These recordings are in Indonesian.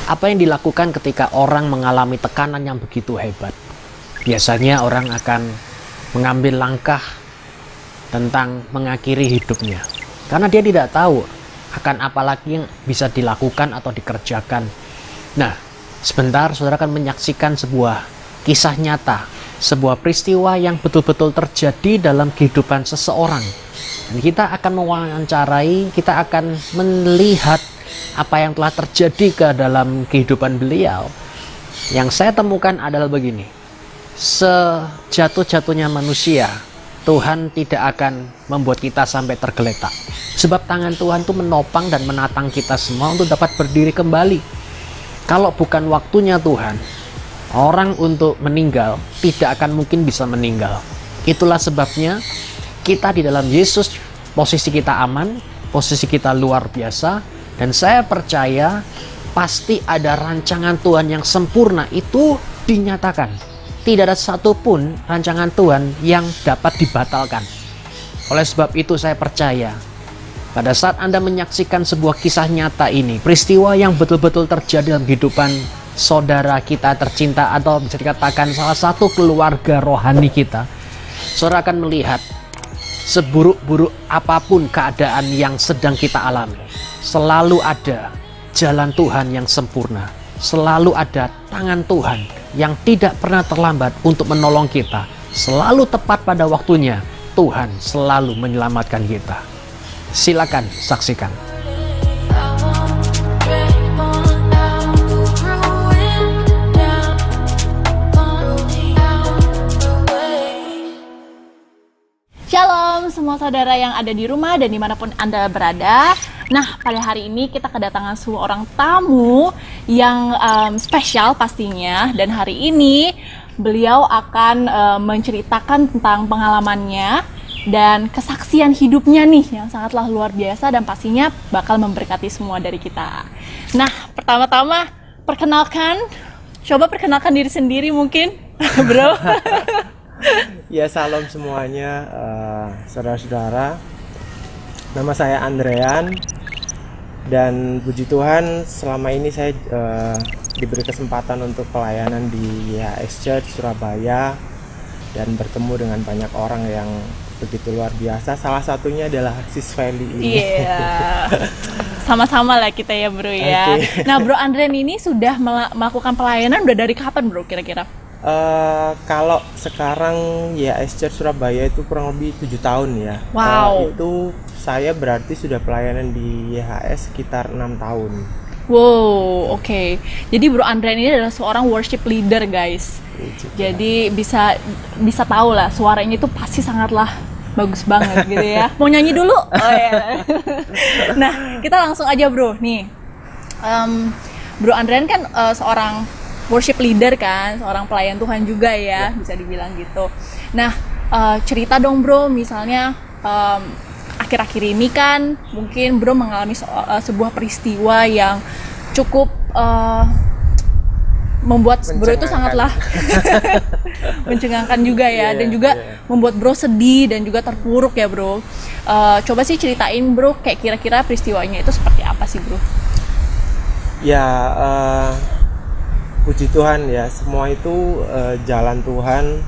Apa yang dilakukan ketika orang mengalami tekanan yang begitu hebat? Biasanya orang akan mengambil langkah tentang mengakhiri hidupnya. Karena dia tidak tahu akan apa lagi yang bisa dilakukan atau dikerjakan. Nah, sebentar saudara akan menyaksikan sebuah kisah nyata, sebuah peristiwa yang betul-betul terjadi dalam kehidupan seseorang. Dan kita akan mewawancarai, kita akan melihat apa yang telah terjadi ke dalam kehidupan beliau. Yang saya temukan adalah begini: sejatuh-jatuhnya manusia, Tuhan tidak akan membuat kita sampai tergeletak. Sebab tangan Tuhan itu menopang dan menatang kita semua untuk dapat berdiri kembali. Kalau bukan waktunya Tuhan, orang untuk meninggal tidak akan mungkin bisa meninggal. Itulah sebabnya kita di dalam Yesus, posisi kita aman, posisi kita luar biasa. Dan saya percaya pasti ada rancangan Tuhan yang sempurna itu dinyatakan. Tidak ada satupun rancangan Tuhan yang dapat dibatalkan. Oleh sebab itu saya percaya pada saat Anda menyaksikan sebuah kisah nyata ini, peristiwa yang betul-betul terjadi dalam kehidupan saudara kita tercinta, atau bisa dikatakan salah satu keluarga rohani kita, saudara akan melihat seburuk-buruk apapun keadaan yang sedang kita alami, selalu ada jalan Tuhan yang sempurna. Selalu ada tangan Tuhan yang tidak pernah terlambat untuk menolong kita. Selalu tepat pada waktunya, Tuhan selalu menyelamatkan kita. Silakan saksikan. Shalom semua saudara yang ada di rumah dan dimanapun Anda berada. Nah, pada hari ini kita kedatangan seorang tamu yang spesial pastinya. Dan hari ini beliau akan menceritakan tentang pengalamannya dan kesaksian hidupnya nih yang sangatlah luar biasa dan pastinya bakal memberkati semua dari kita. Nah, pertama-tama coba perkenalkan diri sendiri mungkin, bro. Ya, salam semuanya, saudara-saudara. Nama saya Andrean, dan puji Tuhan selama ini saya diberi kesempatan untuk pelayanan di YHS Church Surabaya dan bertemu dengan banyak orang yang begitu luar biasa. Salah satunya adalah Sis Feli ini. Iya, sama-sama lah kita ya bro ya. Okay. Nah bro Andrean ini sudah melakukan pelayanan udah dari kapan bro kira-kira? Kalau sekarang YHS Church Surabaya itu kurang lebih 7 tahun ya. Wow. Itu saya berarti sudah pelayanan di YHS sekitar 6 tahun. Wow, oke. Jadi Bro Andrean ini adalah seorang worship leader guys. Jadi bisa tahu lah suaranya itu pasti sangatlah bagus banget gitu ya. Mau nyanyi dulu? Oh ya. Nah kita langsung aja bro. Nih, Bro Andrean kan seorang worship leader kan, seorang pelayan Tuhan juga ya, bisa dibilang gitu. Nah, cerita dong bro, misalnya akhir-akhir ini kan mungkin bro mengalami sebuah peristiwa yang cukup membuat bro itu sangatlah mencengangkan juga ya, dan juga membuat bro sedih dan juga terpuruk ya bro. Coba sih ceritain bro, kayak kira-kira peristiwanya itu seperti apa sih bro? Ya, puji Tuhan ya, semua itu jalan Tuhan.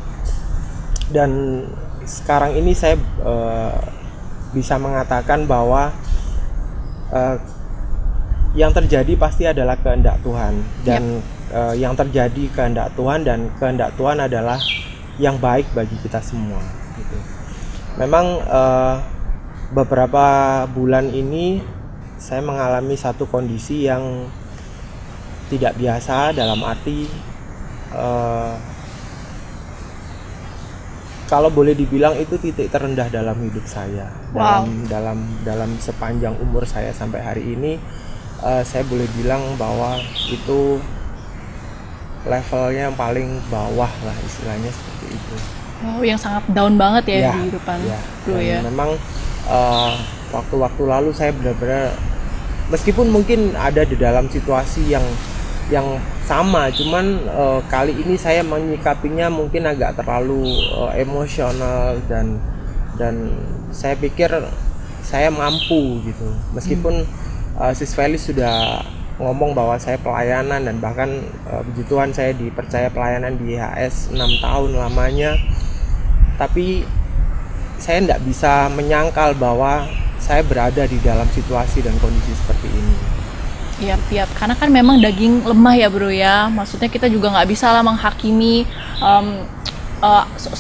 Dan sekarang ini saya bisa mengatakan bahwa yang terjadi pasti adalah kehendak Tuhan. Dan yang terjadi kehendak Tuhan, dan kehendak Tuhan adalah yang baik bagi kita semua gitu. Memang beberapa bulan ini saya mengalami satu kondisi yang tidak biasa, dalam arti kalau boleh dibilang itu titik terendah dalam hidup saya. Wow. dalam sepanjang umur saya sampai hari ini, saya boleh bilang bahwa itu levelnya yang paling bawah lah, istilahnya seperti itu. Oh, yang sangat down banget ya, di kehidupan bro ya. Memang waktu-waktu lalu saya benar-benar, meskipun mungkin ada di dalam situasi yang sama, cuman kali ini saya menyikapinya mungkin agak terlalu emosional, dan saya pikir saya mampu gitu. Meskipun Sis Feli sudah ngomong bahwa saya pelayanan, dan bahkan puji Tuhan saya dipercaya pelayanan di IHS 6 tahun lamanya. Tapi saya tidak bisa menyangkal bahwa saya berada di dalam situasi dan kondisi seperti ini. Iya, karena kan memang daging lemah ya bro ya. Maksudnya kita juga nggak bisa lah menghakimi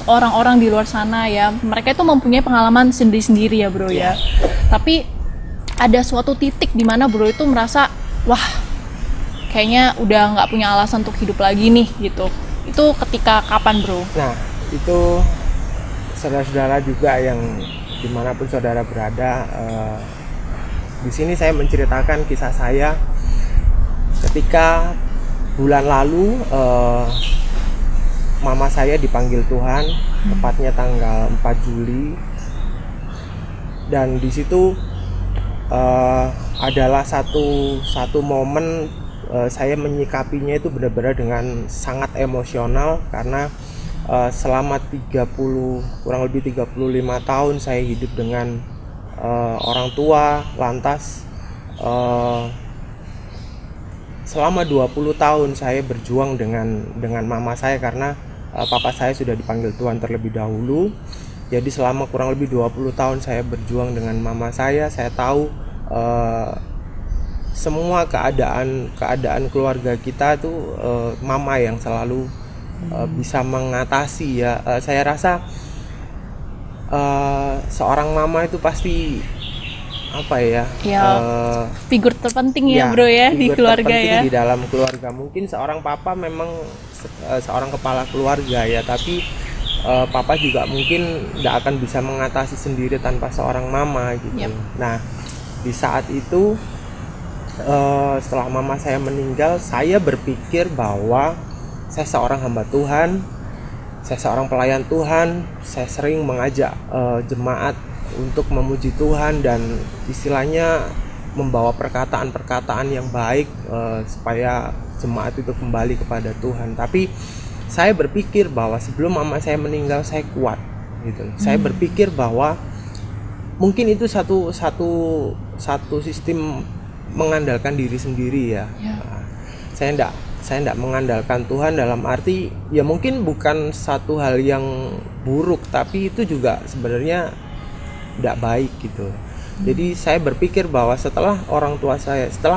orang-orang di luar sana ya. Mereka itu mempunyai pengalaman sendiri-sendiri ya bro ya. Tapi ada suatu titik di mana bro itu merasa, wah kayaknya udah nggak punya alasan untuk hidup lagi nih gitu. Itu ketika kapan bro? Nah itu saudara-saudara juga yang dimanapun saudara berada, di sini saya menceritakan kisah saya ketika bulan lalu mama saya dipanggil Tuhan, tepatnya tanggal 4 Juli, dan di situ adalah satu momen saya menyikapinya itu benar-benar dengan sangat emosional, karena selama kurang lebih 35 tahun saya hidup dengan orang tua, lantas selama 20 tahun saya berjuang dengan mama saya, karena papa saya sudah dipanggil Tuhan terlebih dahulu. Jadi selama kurang lebih 20 tahun saya berjuang dengan mama saya tahu semua keadaan keluarga kita tuh mama yang selalu bisa mengatasi ya. Saya rasa seorang mama itu pasti apa ya, figur terpenting ya bro ya di keluarga ya. Di dalam keluarga mungkin seorang papa memang seorang kepala keluarga ya, tapi papa juga mungkin tidak akan bisa mengatasi sendiri tanpa seorang mama gitu. Nah di saat itu setelah mama saya meninggal, saya berpikir bahwa saya seorang hamba Tuhan, saya seorang pelayan Tuhan, saya sering mengajak jemaat untuk memuji Tuhan dan istilahnya membawa perkataan-perkataan yang baik supaya jemaat itu kembali kepada Tuhan. Tapi saya berpikir bahwa sebelum mama saya meninggal saya kuat gitu. Saya berpikir bahwa mungkin itu satu sistem mengandalkan diri sendiri ya. Saya enggak mengandalkan Tuhan dalam arti ya mungkin bukan satu hal yang buruk, tapi itu juga sebenarnya tidak baik gitu. Jadi saya berpikir bahwa setelah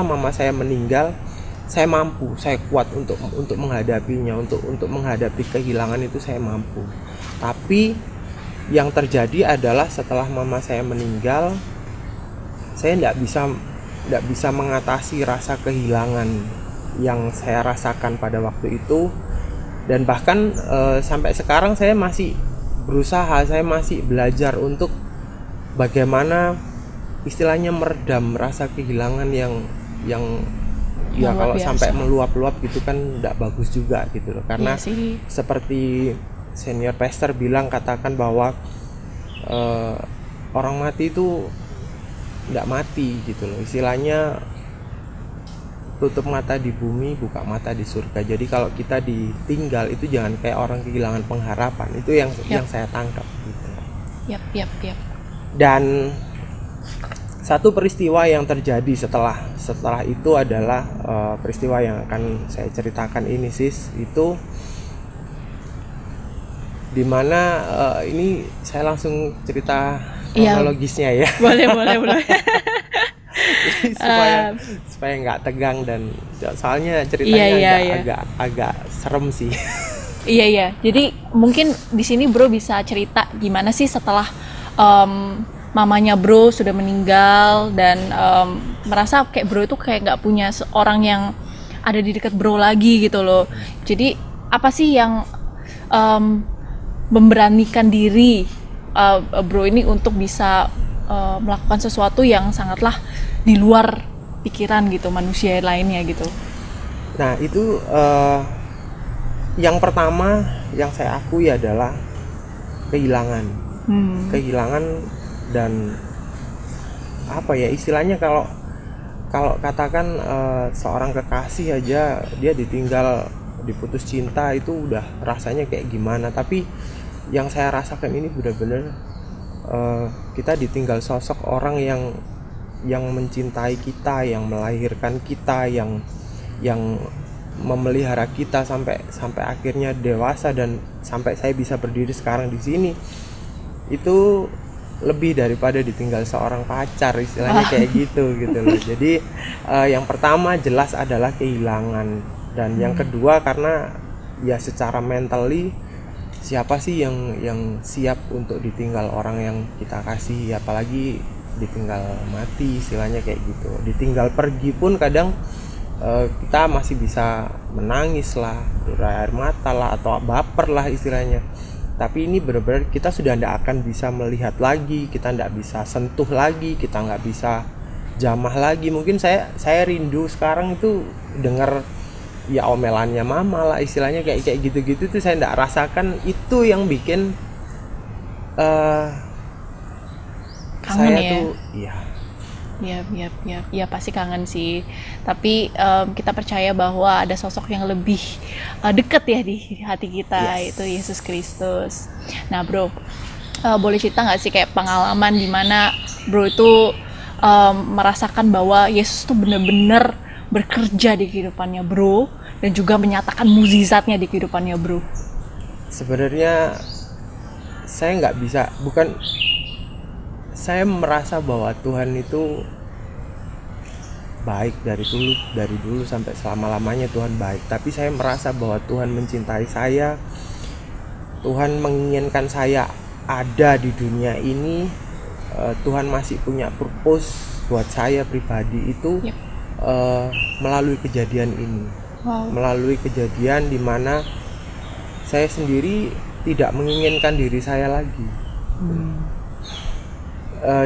mama saya meninggal, saya mampu, saya kuat untuk menghadapinya, untuk menghadapi kehilangan itu saya mampu. Tapi yang terjadi adalah setelah mama saya meninggal, saya tidak bisa mengatasi rasa kehilangan yang saya rasakan pada waktu itu, dan bahkan sampai sekarang saya masih berusaha, saya masih belajar untuk bagaimana istilahnya meredam rasa kehilangan yang ya kalau sampai meluap-luap gitu kan tidak bagus juga gitu loh, karena seperti senior pastor katakan bahwa orang mati itu tidak mati gitu loh, istilahnya tutup mata di bumi, buka mata di surga. Jadi kalau kita ditinggal itu jangan kayak orang kehilangan pengharapan. Itu yang saya tangkap gitu. Dan satu peristiwa yang terjadi setelah itu adalah peristiwa yang akan saya ceritakan ini sis, itu dimana ini saya langsung cerita kronologisnya ya. Boleh. supaya nggak tegang, dan soalnya ceritanya agak serem sih. Iya. Jadi mungkin di sini bro bisa cerita gimana sih setelah mamanya bro sudah meninggal dan merasa kayak bro itu kayak nggak punya seorang yang ada di dekat bro lagi gitu loh. Jadi apa sih yang memberanikan diri bro ini untuk bisa melakukan sesuatu yang sangatlah di luar pikiran gitu manusia lainnya gitu? Nah itu yang pertama yang saya akui adalah kehilangan. Kehilangan, dan apa ya istilahnya, kalau katakan seorang kekasih aja dia ditinggal, diputus cinta, itu udah rasanya kayak gimana. Tapi yang saya rasakan ini benar-benar kita ditinggal sosok orang yang yang mencintai kita, yang melahirkan kita, yang memelihara kita sampai akhirnya dewasa dan sampai saya bisa berdiri sekarang di sini, itu lebih daripada ditinggal seorang pacar, istilahnya kayak gitu loh. Jadi yang pertama jelas adalah kehilangan, dan yang kedua karena ya secara mentally siapa sih yang siap untuk ditinggal orang yang kita kasih, apalagi ditinggal mati, istilahnya kayak gitu. Ditinggal pergi pun kadang kita masih bisa menangis lah, air mata lah, atau baper lah istilahnya. Tapi ini benar-benar kita sudah tidak akan bisa melihat lagi, kita tidak bisa sentuh lagi, kita nggak bisa jamah lagi. Mungkin saya rindu sekarang itu dengar ya omelannya mama lah, istilahnya kayak gitu-gitu tuh saya tidak rasakan. Itu yang bikin kangen saya ya? tuh Ya pasti kangen sih. Tapi kita percaya bahwa ada sosok yang lebih dekat ya di hati kita, Yes. itu Yesus Kristus. Nah bro, boleh cerita nggak sih kayak pengalaman di mana bro itu merasakan bahwa Yesus tuh bener-bener bekerja di kehidupannya bro, dan juga menyatakan mukjizatnya di kehidupannya bro? Sebenarnya saya nggak bisa, bukan, saya merasa bahwa Tuhan itu baik dari dulu sampai selama-lamanya Tuhan baik. Tapi saya merasa bahwa Tuhan mencintai saya, Tuhan menginginkan saya ada di dunia ini, Tuhan masih punya purpose buat saya pribadi itu. Yep. Melalui kejadian ini. Wow. Melalui kejadian di mana saya sendiri tidak menginginkan diri saya lagi.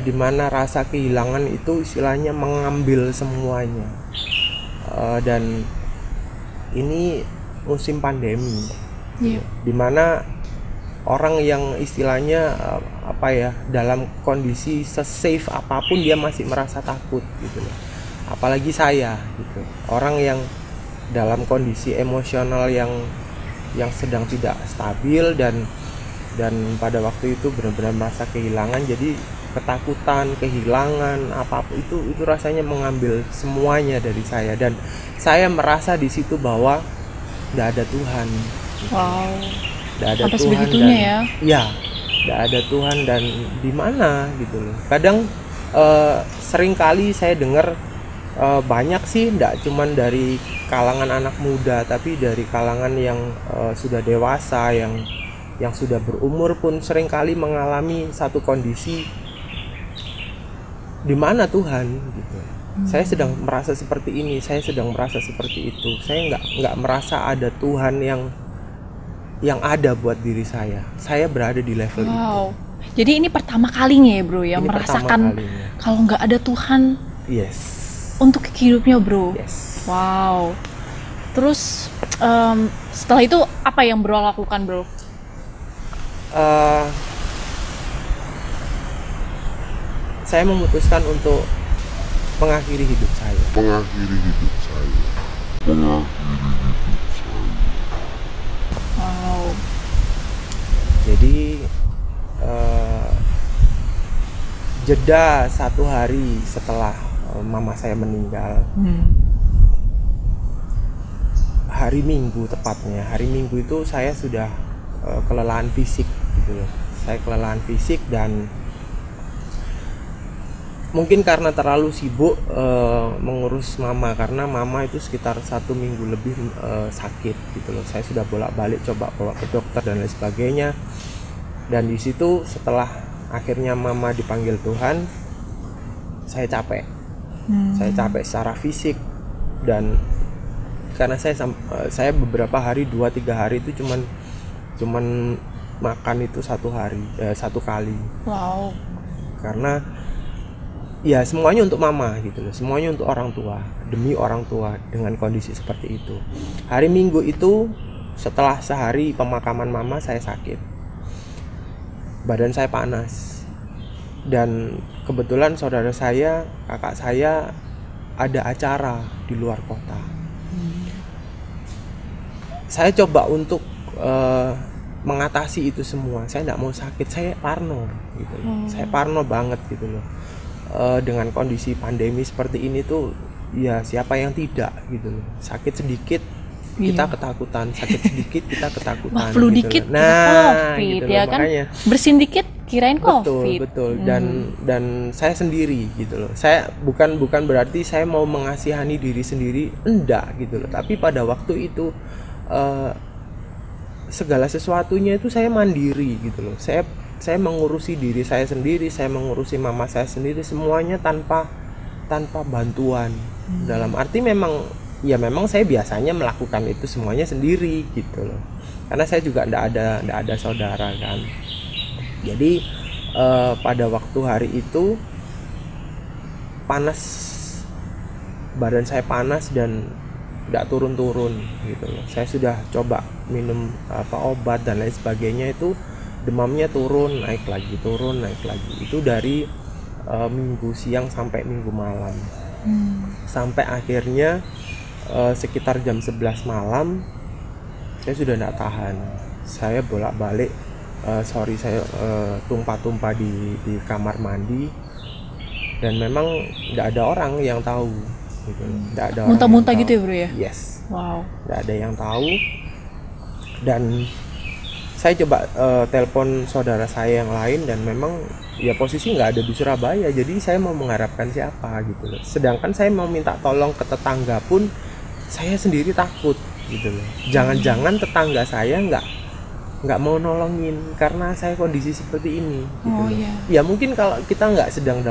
Di mana rasa kehilangan itu istilahnya mengambil semuanya. Dan ini musim pandemi. Yep. Di mana orang yang istilahnya dalam kondisi se-safe apapun dia masih merasa takut gitu loh. Apalagi saya gitu. Orang yang dalam kondisi emosional yang sedang tidak stabil dan pada waktu itu benar-benar merasa kehilangan. Jadi ketakutan, kehilangan apapun itu rasanya mengambil semuanya dari saya, dan saya merasa di situ bahwa tidak ada Tuhan. Wow. Tidak ada Sampai Tuhan sebegitunya ya? Ya, tidak ada Tuhan dan di mana gitu loh. Kadang sering kali saya dengar banyak sih, tidak cuman dari kalangan anak muda, tapi dari kalangan yang sudah dewasa, yang sudah berumur pun sering kali mengalami satu kondisi di mana Tuhan gitu. Saya sedang merasa seperti ini, saya sedang merasa seperti itu. Saya nggak merasa ada Tuhan yang ada buat diri saya. Saya berada di level itu. Wow. Jadi ini pertama kalinya ya bro ya, Ini merasakan pertama kalinya. kalau nggak ada Tuhan Yes. untuk hidupnya bro. Yes. Wow. Terus setelah itu apa yang bro lakukan bro? Saya memutuskan untuk mengakhiri hidup saya. Wow. Jadi jeda 1 hari setelah mama saya meninggal, hari Minggu tepatnya. Hari Minggu itu saya sudah kelelahan fisik gitu loh. Saya kelelahan fisik dan mungkin karena terlalu sibuk mengurus mama, karena mama itu sekitar 1 minggu lebih sakit gitu loh. Saya sudah bolak-balik coba bawa ke dokter dan lain sebagainya. Dan di situ setelah akhirnya mama dipanggil Tuhan, saya capek. Saya capek secara fisik, dan karena saya beberapa hari 2-3 hari itu cuman makan itu 1 kali. Wow. Karena ya semuanya untuk mama gitu loh, semuanya untuk orang tua, demi orang tua dengan kondisi seperti itu. Hari Minggu itu setelah sehari pemakaman mama, saya sakit, badan saya panas, dan kebetulan saudara saya, kakak saya ada acara di luar kota. Saya coba untuk mengatasi itu semua. Saya tidak mau sakit, saya parno gitu loh. Saya parno banget gitu loh. dengan kondisi pandemi seperti ini tuh ya siapa yang tidak gitu loh. Sakit sedikit kita ketakutan, sakit sedikit kita ketakutan. Wah, flu gitu dikit loh. Nah, COVID gitu ya loh, kan. makanya. Bersin dikit kirain COVID. Betul. Dan saya sendiri gitu loh. Saya bukan berarti saya mau mengasihani diri sendiri, enggak gitu loh. Tapi pada waktu itu segala sesuatunya itu saya mandiri gitu loh. Saya mengurusi diri saya sendiri, saya mengurusi mama saya sendiri, semuanya tanpa bantuan. Dalam arti memang saya biasanya melakukan itu semuanya sendiri gitu loh. Karena saya juga enggak ada saudara kan. Jadi pada waktu hari itu panas, badan saya panas dan tidak turun-turun gitu loh. Saya sudah coba minum obat dan lain sebagainya, itu demamnya turun naik lagi, itu dari minggu siang sampai minggu malam. Sampai akhirnya sekitar jam 11 malam saya sudah tidak tahan. Saya bolak-balik saya tumpah-tumpah di kamar mandi, dan memang tidak ada orang yang tahu gitu. Tidak ada orang Muntah-muntah yang gitu tahu. ya bro ya? Yes. Wow. Tidak ada yang tahu. Dan saya coba telepon saudara saya yang lain, dan memang ya posisi nggak ada di Surabaya. Jadi saya mau mengharapkan siapa gitu loh. Sedangkan saya mau minta tolong ke tetangga pun saya sendiri takut gitu loh. Jangan-jangan tetangga saya nggak mau nolongin karena saya kondisi seperti ini gitu loh. Ya mungkin kalau kita nggak sedang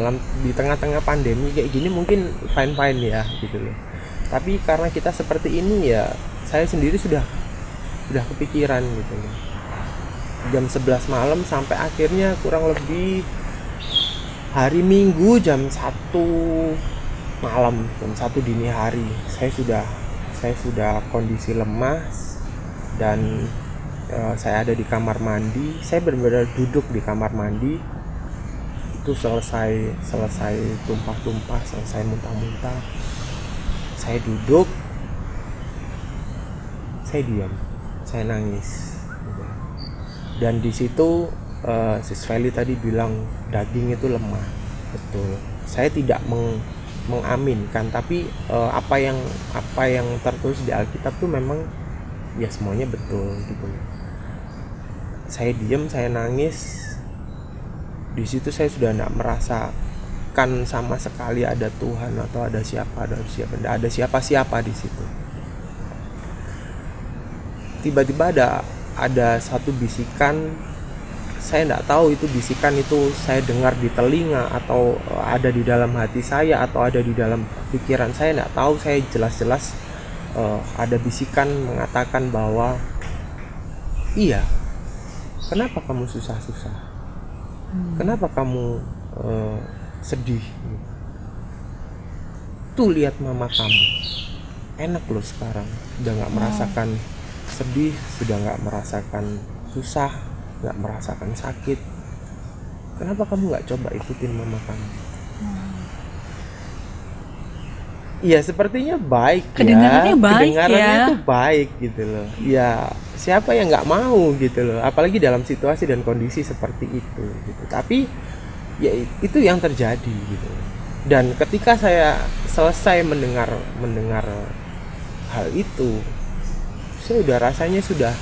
di tengah-tengah pandemi kayak gini mungkin fine ya gitu loh. Tapi karena kita seperti ini, ya saya sendiri sudah kepikiran gitu loh. Jam 11 malam sampai akhirnya kurang lebih hari Minggu jam 1 malam, jam 1 dini hari, saya sudah kondisi lemas, dan saya ada di kamar mandi. Saya benar-benar duduk di kamar mandi. Itu selesai tumpah-tumpah, selesai muntah-muntah, saya duduk, saya diam, saya nangis. Dan di situ Sis Feli tadi bilang daging itu lemah. Betul. Saya tidak mengaminkan, tapi apa yang tertulis di Alkitab tuh memang ya semuanya betul gitu. Saya diam, saya nangis. Di situ saya sudah tidak merasakan sama sekali ada Tuhan atau ada siapa, tidak ada siapa-siapa di situ. Tiba-tiba ada satu bisikan. Saya tidak tahu itu bisikan itu saya dengar di telinga atau ada di dalam hati saya atau ada di dalam pikiran saya, tidak tahu. Saya jelas-jelas ada bisikan mengatakan bahwa iya, kenapa kamu susah-susah, kenapa kamu sedih, tuh lihat mama kamu enak loh sekarang, udah gak merasakan sedih, sudah gak merasakan susah, gak merasakan sakit. Kenapa kamu gak coba ikutin mama kamu? Iya, sepertinya baik. Kedengarannya ya. baik. Kedengarannya ya. tuh baik gitu loh. Ya, siapa yang nggak mau gitu loh. Apalagi dalam situasi dan kondisi seperti itu gitu. Tapi ya itu yang terjadi gitu. Dan ketika saya selesai mendengar hal itu, saya udah rasanya sudah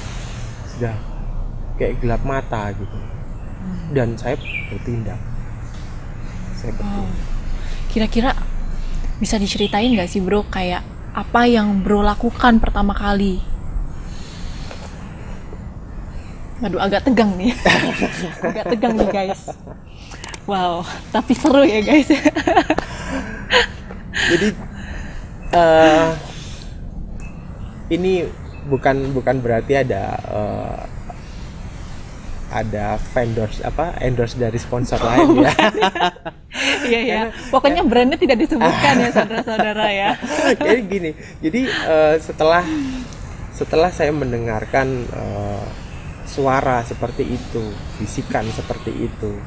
kayak gelap mata gitu. Dan saya bertindak. Kira-kira bisa diceritain nggak sih bro, kayak apa yang bro lakukan pertama kali? Aduh, agak tegang nih. Agak tegang nih guys. Wow, tapi seru ya guys. Jadi ini bukan berarti ada endorse dari sponsor lain ya. Iya ya. Pokoknya brandnya tidak disebutkan ya saudara-saudara ya. Jadi gini. Jadi setelah saya mendengarkan suara seperti itu, bisikan seperti itu,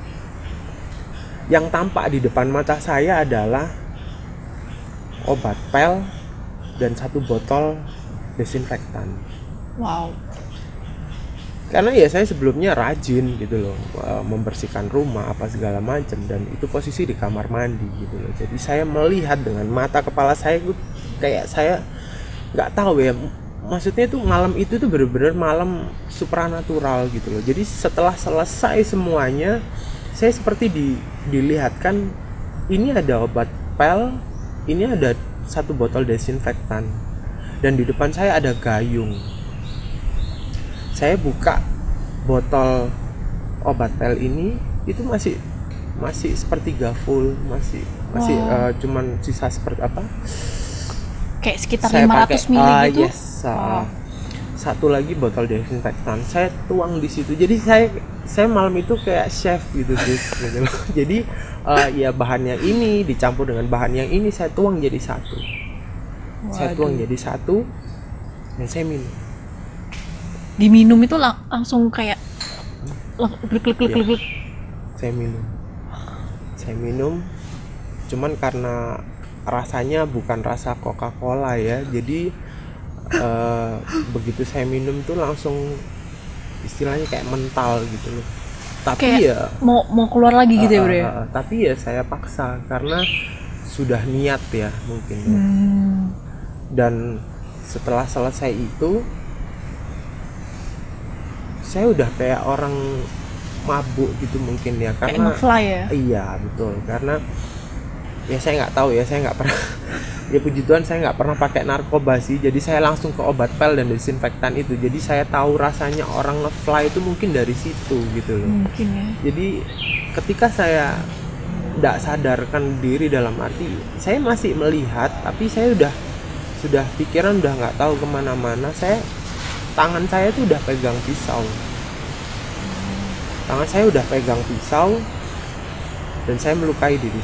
yang tampak di depan mata saya adalah obat pel dan 1 botol desinfektan. Wow. Karena ya saya sebelumnya rajin gitu loh, membersihkan rumah apa segala macam, dan itu posisi di kamar mandi gitu loh. Jadi saya melihat dengan mata kepala saya itu kayak saya nggak tahu ya, maksudnya tuh malam itu tuh bener-bener malam supranatural gitu loh. Jadi setelah selesai semuanya, saya seperti dilihatkan, ini ada obat pel, ini ada 1 botol desinfektan, dan di depan saya ada gayung. Saya buka botol obat pel ini, itu masih sepertiga full, masih cuman sisa seperti apa? Kayak sekitar Saya 500 pakai, ml gitu. Yes, satu lagi botol desinfektan. Saya tuang di situ. Jadi saya malam itu kayak chef gitu guys. Gitu loh. Jadi ya bahannya ini dicampur dengan bahan yang ini, saya tuang jadi satu. Saya tuang jadi satu dan saya minum. Diminum itu langsung kayak klik. Saya minum. Cuman karena rasanya bukan rasa Coca-Cola ya, jadi begitu saya minum tuh langsung istilahnya kayak mental gitu loh. Tapi kayak ya mau keluar lagi gitu ya bro ya. Tapi ya saya paksa karena sudah niat ya mungkin ya. Dan setelah selesai itu, saya udah kayak orang mabuk gitu mungkin ya, karena kayak nge-fly ya. Iya betul, karena ya saya nggak tahu ya, saya nggak pernah ya puji Tuhan saya nggak pernah pakai narkoba sih, jadi saya langsung ke obat pel dan desinfektan itu, jadi saya tahu rasanya orang nge-fly itu mungkin dari situ gitu loh. Mungkin ya. Jadi ketika saya tidak sadarkan diri, dalam arti saya masih melihat tapi saya sudah pikiran udah nggak tahu kemana-mana, tangan saya tuh udah pegang pisau, dan saya melukai diri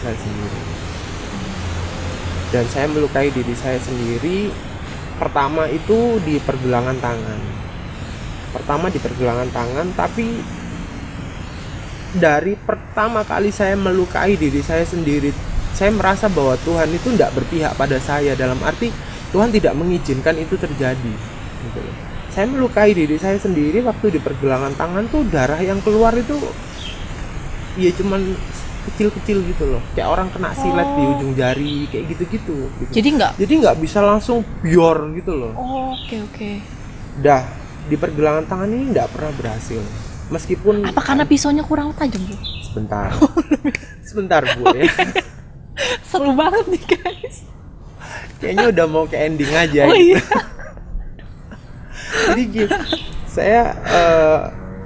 saya sendiri. Pertama itu di pergelangan tangan, tapi dari pertama kali saya melukai diri saya sendiri, saya merasa bahwa Tuhan itu tidak berpihak pada saya, dalam arti Tuhan tidak mengizinkan itu terjadi gitu loh. Saya melukai diri saya sendiri waktu di pergelangan tangan tuh, darah yang keluar itu ya cuman kecil-kecil gitu loh, kayak orang kena silet di ujung jari kayak gitu. Jadi nggak bisa langsung bior gitu loh. Oke. Dah di pergelangan tangan ini nggak pernah berhasil, meskipun apa karena pisaunya kurang tajam bu? Sebentar bu ya. Seru banget nih guys. Kayaknya udah mau ke ending aja. Iya. Jadi gitu, saya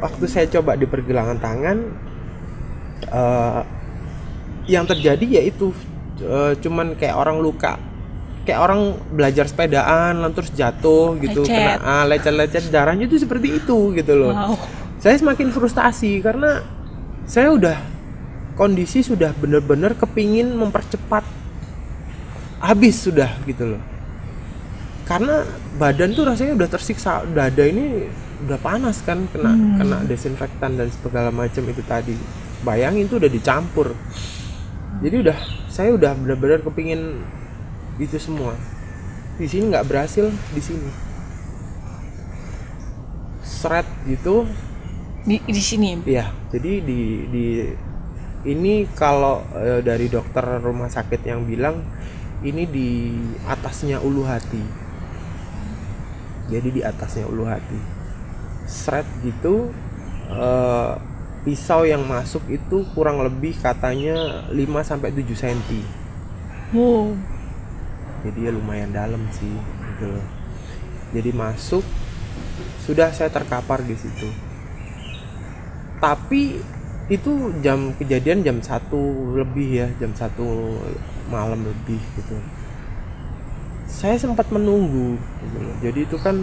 waktu saya coba di pergelangan tangan, yang terjadi yaitu cuman kayak orang luka, kayak orang belajar sepedaan lalu terus jatuh gitu, kena lecet-lecet, darahnya itu seperti itu gitu loh. Wow. Saya semakin frustasi karena saya kondisi sudah benar-benar kepingin mempercepat habis sudah gitu loh, karena badan tuh rasanya udah tersiksa, dada ini udah panas kan, kena desinfektan dan segala macam itu tadi, bayangin tuh udah dicampur. Jadi saya udah benar-benar kepingin itu semua. Di sini nggak berhasil, di sini seret gitu di sini. Iya, jadi di ini kalau dari dokter rumah sakit yang bilang ini di atasnya ulu hati. Jadi di atasnya ulu hati seret gitu. Pisau yang masuk itu kurang lebih katanya 5-7 cm. Wow. Jadi ya lumayan dalam sih gitu. Jadi masuk, sudah saya terkapar di situ. Tapi itu kejadian jam 1 lebih ya, jam 1 malam lebih gitu. Saya sempat menunggu gitu loh. Jadi itu kan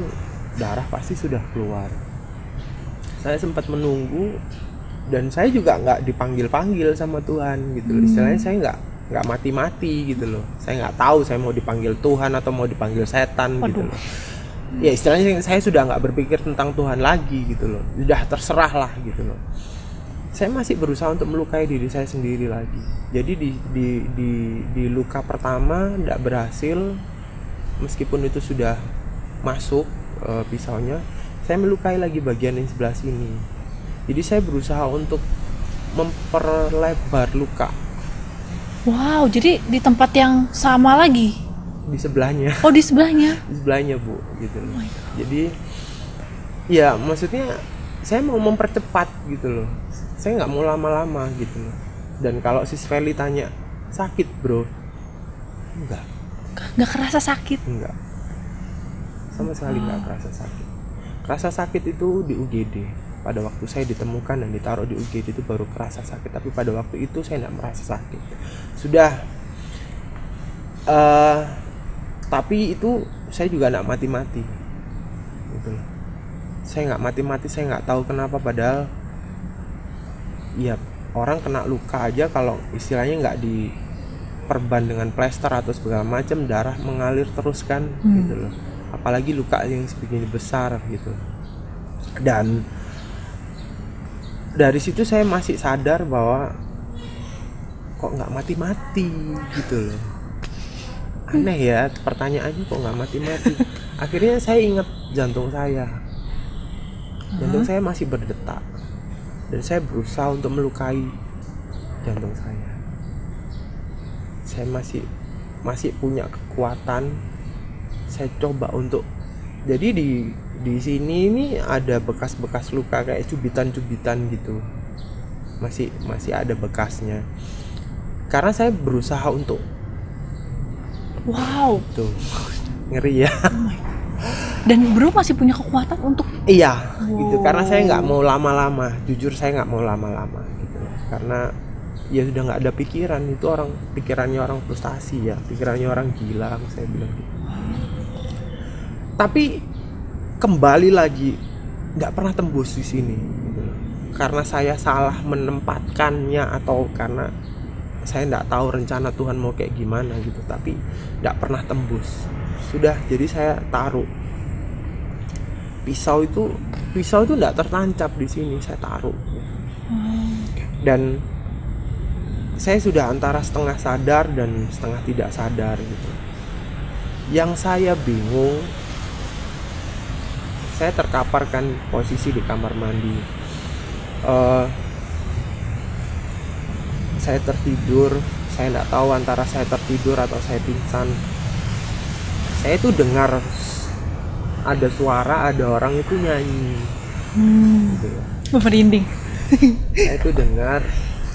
darah pasti sudah keluar. Saya sempat menunggu dan saya juga nggak dipanggil-panggil sama Tuhan gitu loh. Istilahnya saya nggak mati-mati gitu loh. Saya nggak tahu saya mau dipanggil Tuhan atau mau dipanggil setan. Gitu loh. Ya istilahnya saya sudah nggak berpikir tentang Tuhan lagi gitu loh. Sudah terserah lah gitu loh. Saya masih berusaha untuk melukai diri saya sendiri lagi. Jadi di luka pertama tidak berhasil, meskipun itu sudah masuk pisaunya. saya melukai lagi bagian yang sebelah sini. Jadi saya berusaha untuk memperlebar luka Wow, jadi di tempat yang sama lagi? di sebelahnya. Oh, di sebelahnya? Di sebelahnya, Bu, gitu loh. Jadi ya maksudnya saya mau mempercepat gitu loh. Saya nggak mau lama-lama gitu loh. Dan kalau sis Feli tanya, sakit bro? Enggak. Nggak kerasa sakit? Enggak. Sama sekali nggak kerasa sakit. Kerasa sakit itu di UGD. Pada waktu saya ditemukan dan ditaruh di UGD itu baru kerasa sakit. Tapi pada waktu itu saya nggak merasa sakit. Sudah. Tapi itu saya juga nggak mati-mati. Gitu loh. Saya nggak mati-mati, saya nggak tahu kenapa, padahal ya orang kena luka aja kalau istilahnya nggak diperban dengan plester atau segala macam, darah mengalir terus kan, gitu loh. Apalagi luka yang sebegini besar gitu. Dan dari situ saya masih sadar bahwa kok nggak mati-mati gitu loh. Aneh ya, pertanyaannya kok nggak mati-mati. Akhirnya saya ingat jantung saya. Jantung saya masih berdetak dan saya berusaha untuk melukai jantung saya. Saya masih punya kekuatan. Saya coba untuk, jadi di sini ini ada bekas-bekas luka kayak cubitan-cubitan gitu. Masih ada bekasnya. Karena saya berusaha untuk, wow, tuh ngeri ya. Dan bro masih punya kekuatan untuk Iya, gitu. Karena saya nggak mau lama-lama. Jujur saya nggak mau lama-lama, gitu. Karena ya sudah nggak ada pikiran. Itu pikirannya orang frustasi ya, pikirannya orang gila, saya bilang gitu. Tapi kembali lagi, nggak pernah tembus di sini. Gitu. Karena saya salah menempatkannya atau karena saya nggak tahu rencana Tuhan mau kayak gimana gitu. Tapi nggak pernah tembus. Sudah, jadi saya taruh. Pisau itu enggak tertancap di sini, saya taruh. Dan saya sudah antara setengah sadar dan setengah tidak sadar gitu. Yang saya bingung, saya terkaparkan posisi di kamar mandi. Saya tertidur, saya enggak tahu antara saya tertidur atau saya pingsan. Saya tuh dengar ada suara, ada orang itu nyanyi. Gitu ya. merinding. Saya itu dengar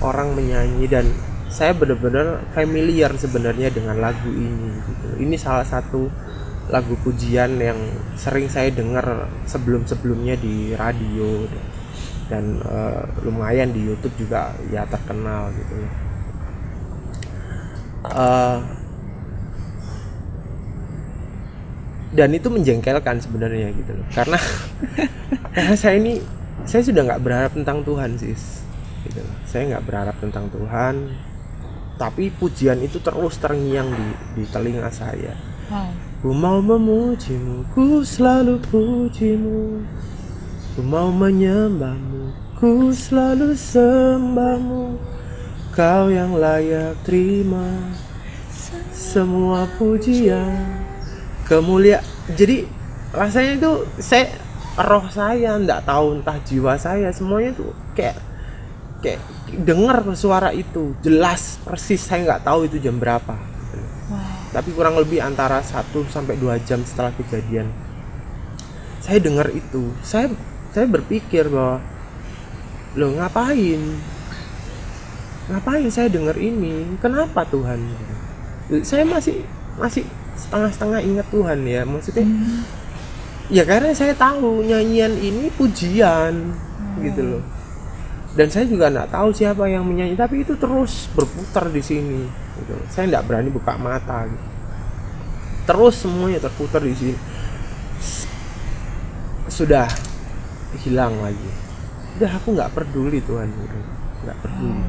orang menyanyi dan saya benar-benar familiar sebenarnya dengan lagu ini. Gitu. Ini salah satu lagu pujian yang sering saya dengar sebelum-sebelumnya di radio dan lumayan di YouTube juga ya terkenal gitu. Dan itu menjengkelkan sebenarnya gitu loh, karena saya sudah nggak berharap tentang Tuhan sis, gitu loh. Saya nggak berharap tentang Tuhan, tapi pujian itu terus terngiang di telinga saya. Wow. Ku mau memujimu, ku selalu pujimu, ku mau menyembahmu, ku selalu sembahmu, kau yang layak terima semua pujian. Kemuliaan. Jadi rasanya itu roh saya enggak tahu, entah jiwa saya, semuanya tuh kayak dengar suara itu jelas persis. Saya nggak tahu itu jam berapa. Wow. Tapi kurang lebih antara 1 sampai 2 jam setelah kejadian saya dengar itu. Saya berpikir bahwa loh, ngapain saya dengar ini? Kenapa Tuhan? Saya masih setengah-setengah ingat Tuhan ya, maksudnya ya karena saya tahu nyanyian ini pujian gitu loh, dan saya juga nggak tahu siapa yang menyanyi, tapi itu terus berputar di sini gitu. Saya nggak berani buka mata gitu. Terus semuanya terputar di sini. Sudah hilang lagi. Udah, aku nggak peduli Tuhan, nggak peduli.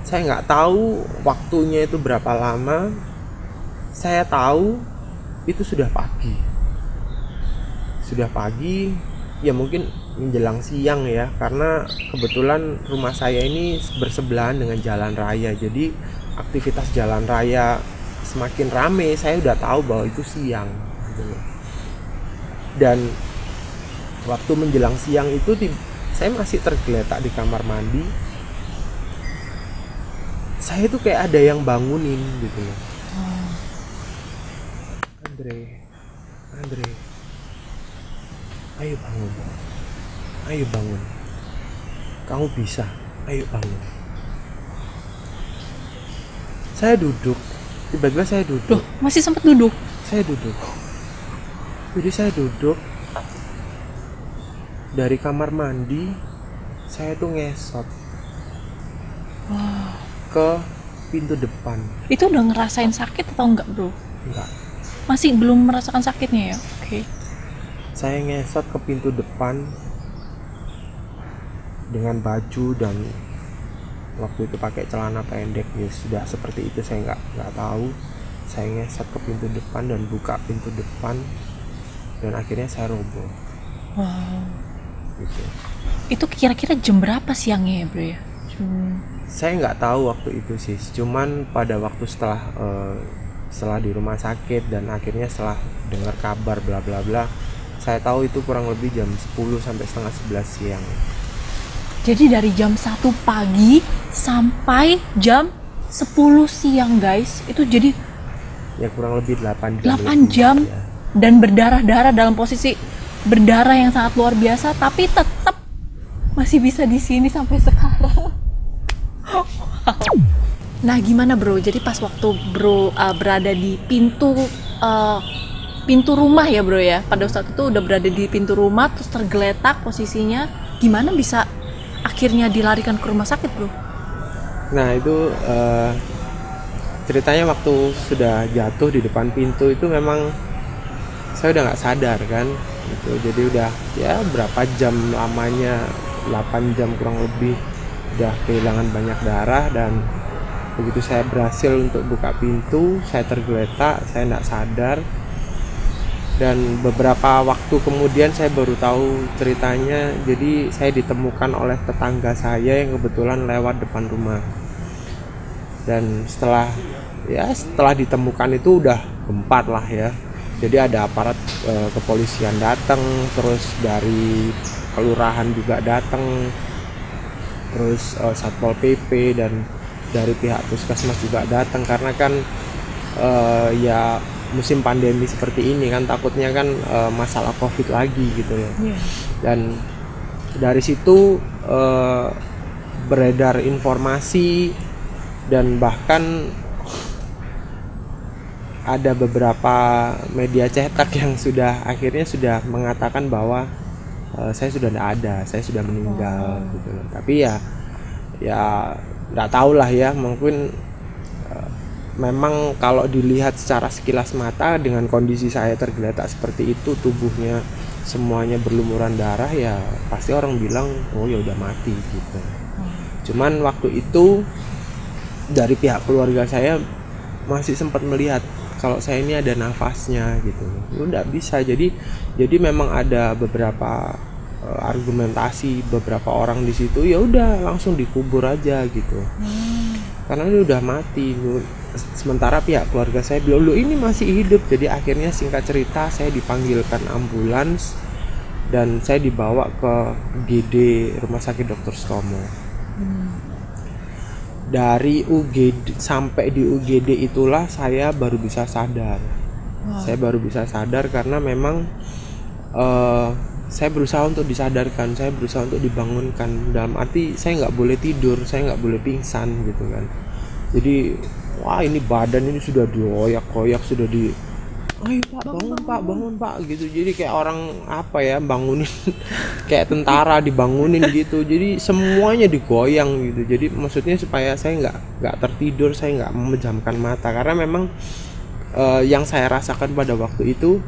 Saya nggak tahu waktunya itu berapa lama. Saya tahu itu sudah pagi, ya mungkin menjelang siang ya, karena kebetulan rumah saya ini bersebelahan dengan jalan raya, jadi aktivitas jalan raya semakin rame. Saya udah tahu bahwa itu siang gitu. Dan waktu menjelang siang itu saya masih tergeletak di kamar mandi. Saya tuh kayak ada yang bangunin gitu loh. Andre, ayo bangun, kamu bisa, ayo bangun. Saya duduk, tiba-tiba saya duduk. Loh, masih sempat duduk? Jadi saya duduk dari kamar mandi, saya tuh ngesot ke pintu depan. Itu udah ngerasain sakit atau enggak, bro? Enggak. Masih belum merasakan sakitnya ya? Oke. Saya ngesot ke pintu depan dengan baju, dan waktu itu pakai celana pendek, ya sudah seperti itu, saya nggak tahu. Saya ngesot ke pintu depan dan buka pintu depan, dan akhirnya saya roboh. Wow. Gitu. Itu kira-kira jam berapa siangnya ya, bro ya? Saya nggak tahu waktu itu sih, cuman pada waktu setelah di rumah sakit dan akhirnya setelah dengar kabar bla bla bla, saya tahu itu kurang lebih jam 10 sampai setengah 11 siang. Jadi dari jam 1 pagi sampai jam 10 siang, guys. Itu jadi Ya kurang lebih 8 jam. 8 jam ya. Dan berdarah-darah, dalam posisi berdarah yang sangat luar biasa, tapi tetap masih bisa di sini sampai sekarang. Wow. Nah, gimana, bro? Jadi pas waktu bro berada di pintu rumah ya, bro ya. Pada saat itu udah berada di pintu rumah, terus tergeletak posisinya. Gimana bisa akhirnya dilarikan ke rumah sakit, bro? Nah itu ceritanya waktu sudah jatuh di depan pintu itu memang saya udah nggak sadar kan, gitu. Jadi udah ya berapa jam lamanya, 8 jam kurang lebih, udah kehilangan banyak darah. Dan begitu saya berhasil untuk buka pintu, saya tergeletak, saya nggak sadar. Dan beberapa waktu kemudian saya baru tahu ceritanya. Jadi saya ditemukan oleh tetangga saya yang kebetulan lewat depan rumah. Dan setelah ditemukan itu udah gempat lah ya. Jadi ada aparat kepolisian datang, terus dari kelurahan juga datang, terus Satpol PP dan dari pihak puskesmas juga datang, karena kan ya musim pandemi seperti ini kan, takutnya kan masalah COVID lagi gitu ya. Dan dari situ beredar informasi, dan bahkan ada beberapa media cetak yang akhirnya sudah mengatakan bahwa saya sudah tidak ada, saya sudah meninggal gitu loh. Tapi ya nggak tahu lah ya, mungkin memang kalau dilihat secara sekilas mata dengan kondisi saya tergeletak seperti itu, tubuhnya semuanya berlumuran darah, ya pasti orang bilang oh ya udah mati gitu. Cuman waktu itu dari pihak keluarga saya masih sempat melihat kalau saya ini ada nafasnya gitu. Udah bisa. Jadi memang ada beberapa argumentasi beberapa orang di situ, ya udah langsung dikubur aja gitu. Karena ini udah mati. Sementara pihak keluarga saya bilang, "Loh, ini masih hidup." Jadi akhirnya singkat cerita saya dipanggilkan ambulans dan saya dibawa ke UGD Rumah Sakit Dr. Stomo. Dari UGD sampai di UGD itulah saya baru bisa sadar. Saya baru bisa sadar karena memang saya berusaha untuk disadarkan, saya berusaha untuk dibangunkan. Dalam arti saya nggak boleh tidur, saya nggak boleh pingsan gitu kan. Jadi wah, ini badan ini sudah dioyak-oyak, sudah ayo pak, bangun pak gitu. Jadi kayak orang apa ya, bangunin kayak tentara dibangunin gitu. Jadi semuanya digoyang gitu. Jadi maksudnya supaya saya nggak tertidur, saya nggak memejamkan mata, karena memang yang saya rasakan pada waktu itu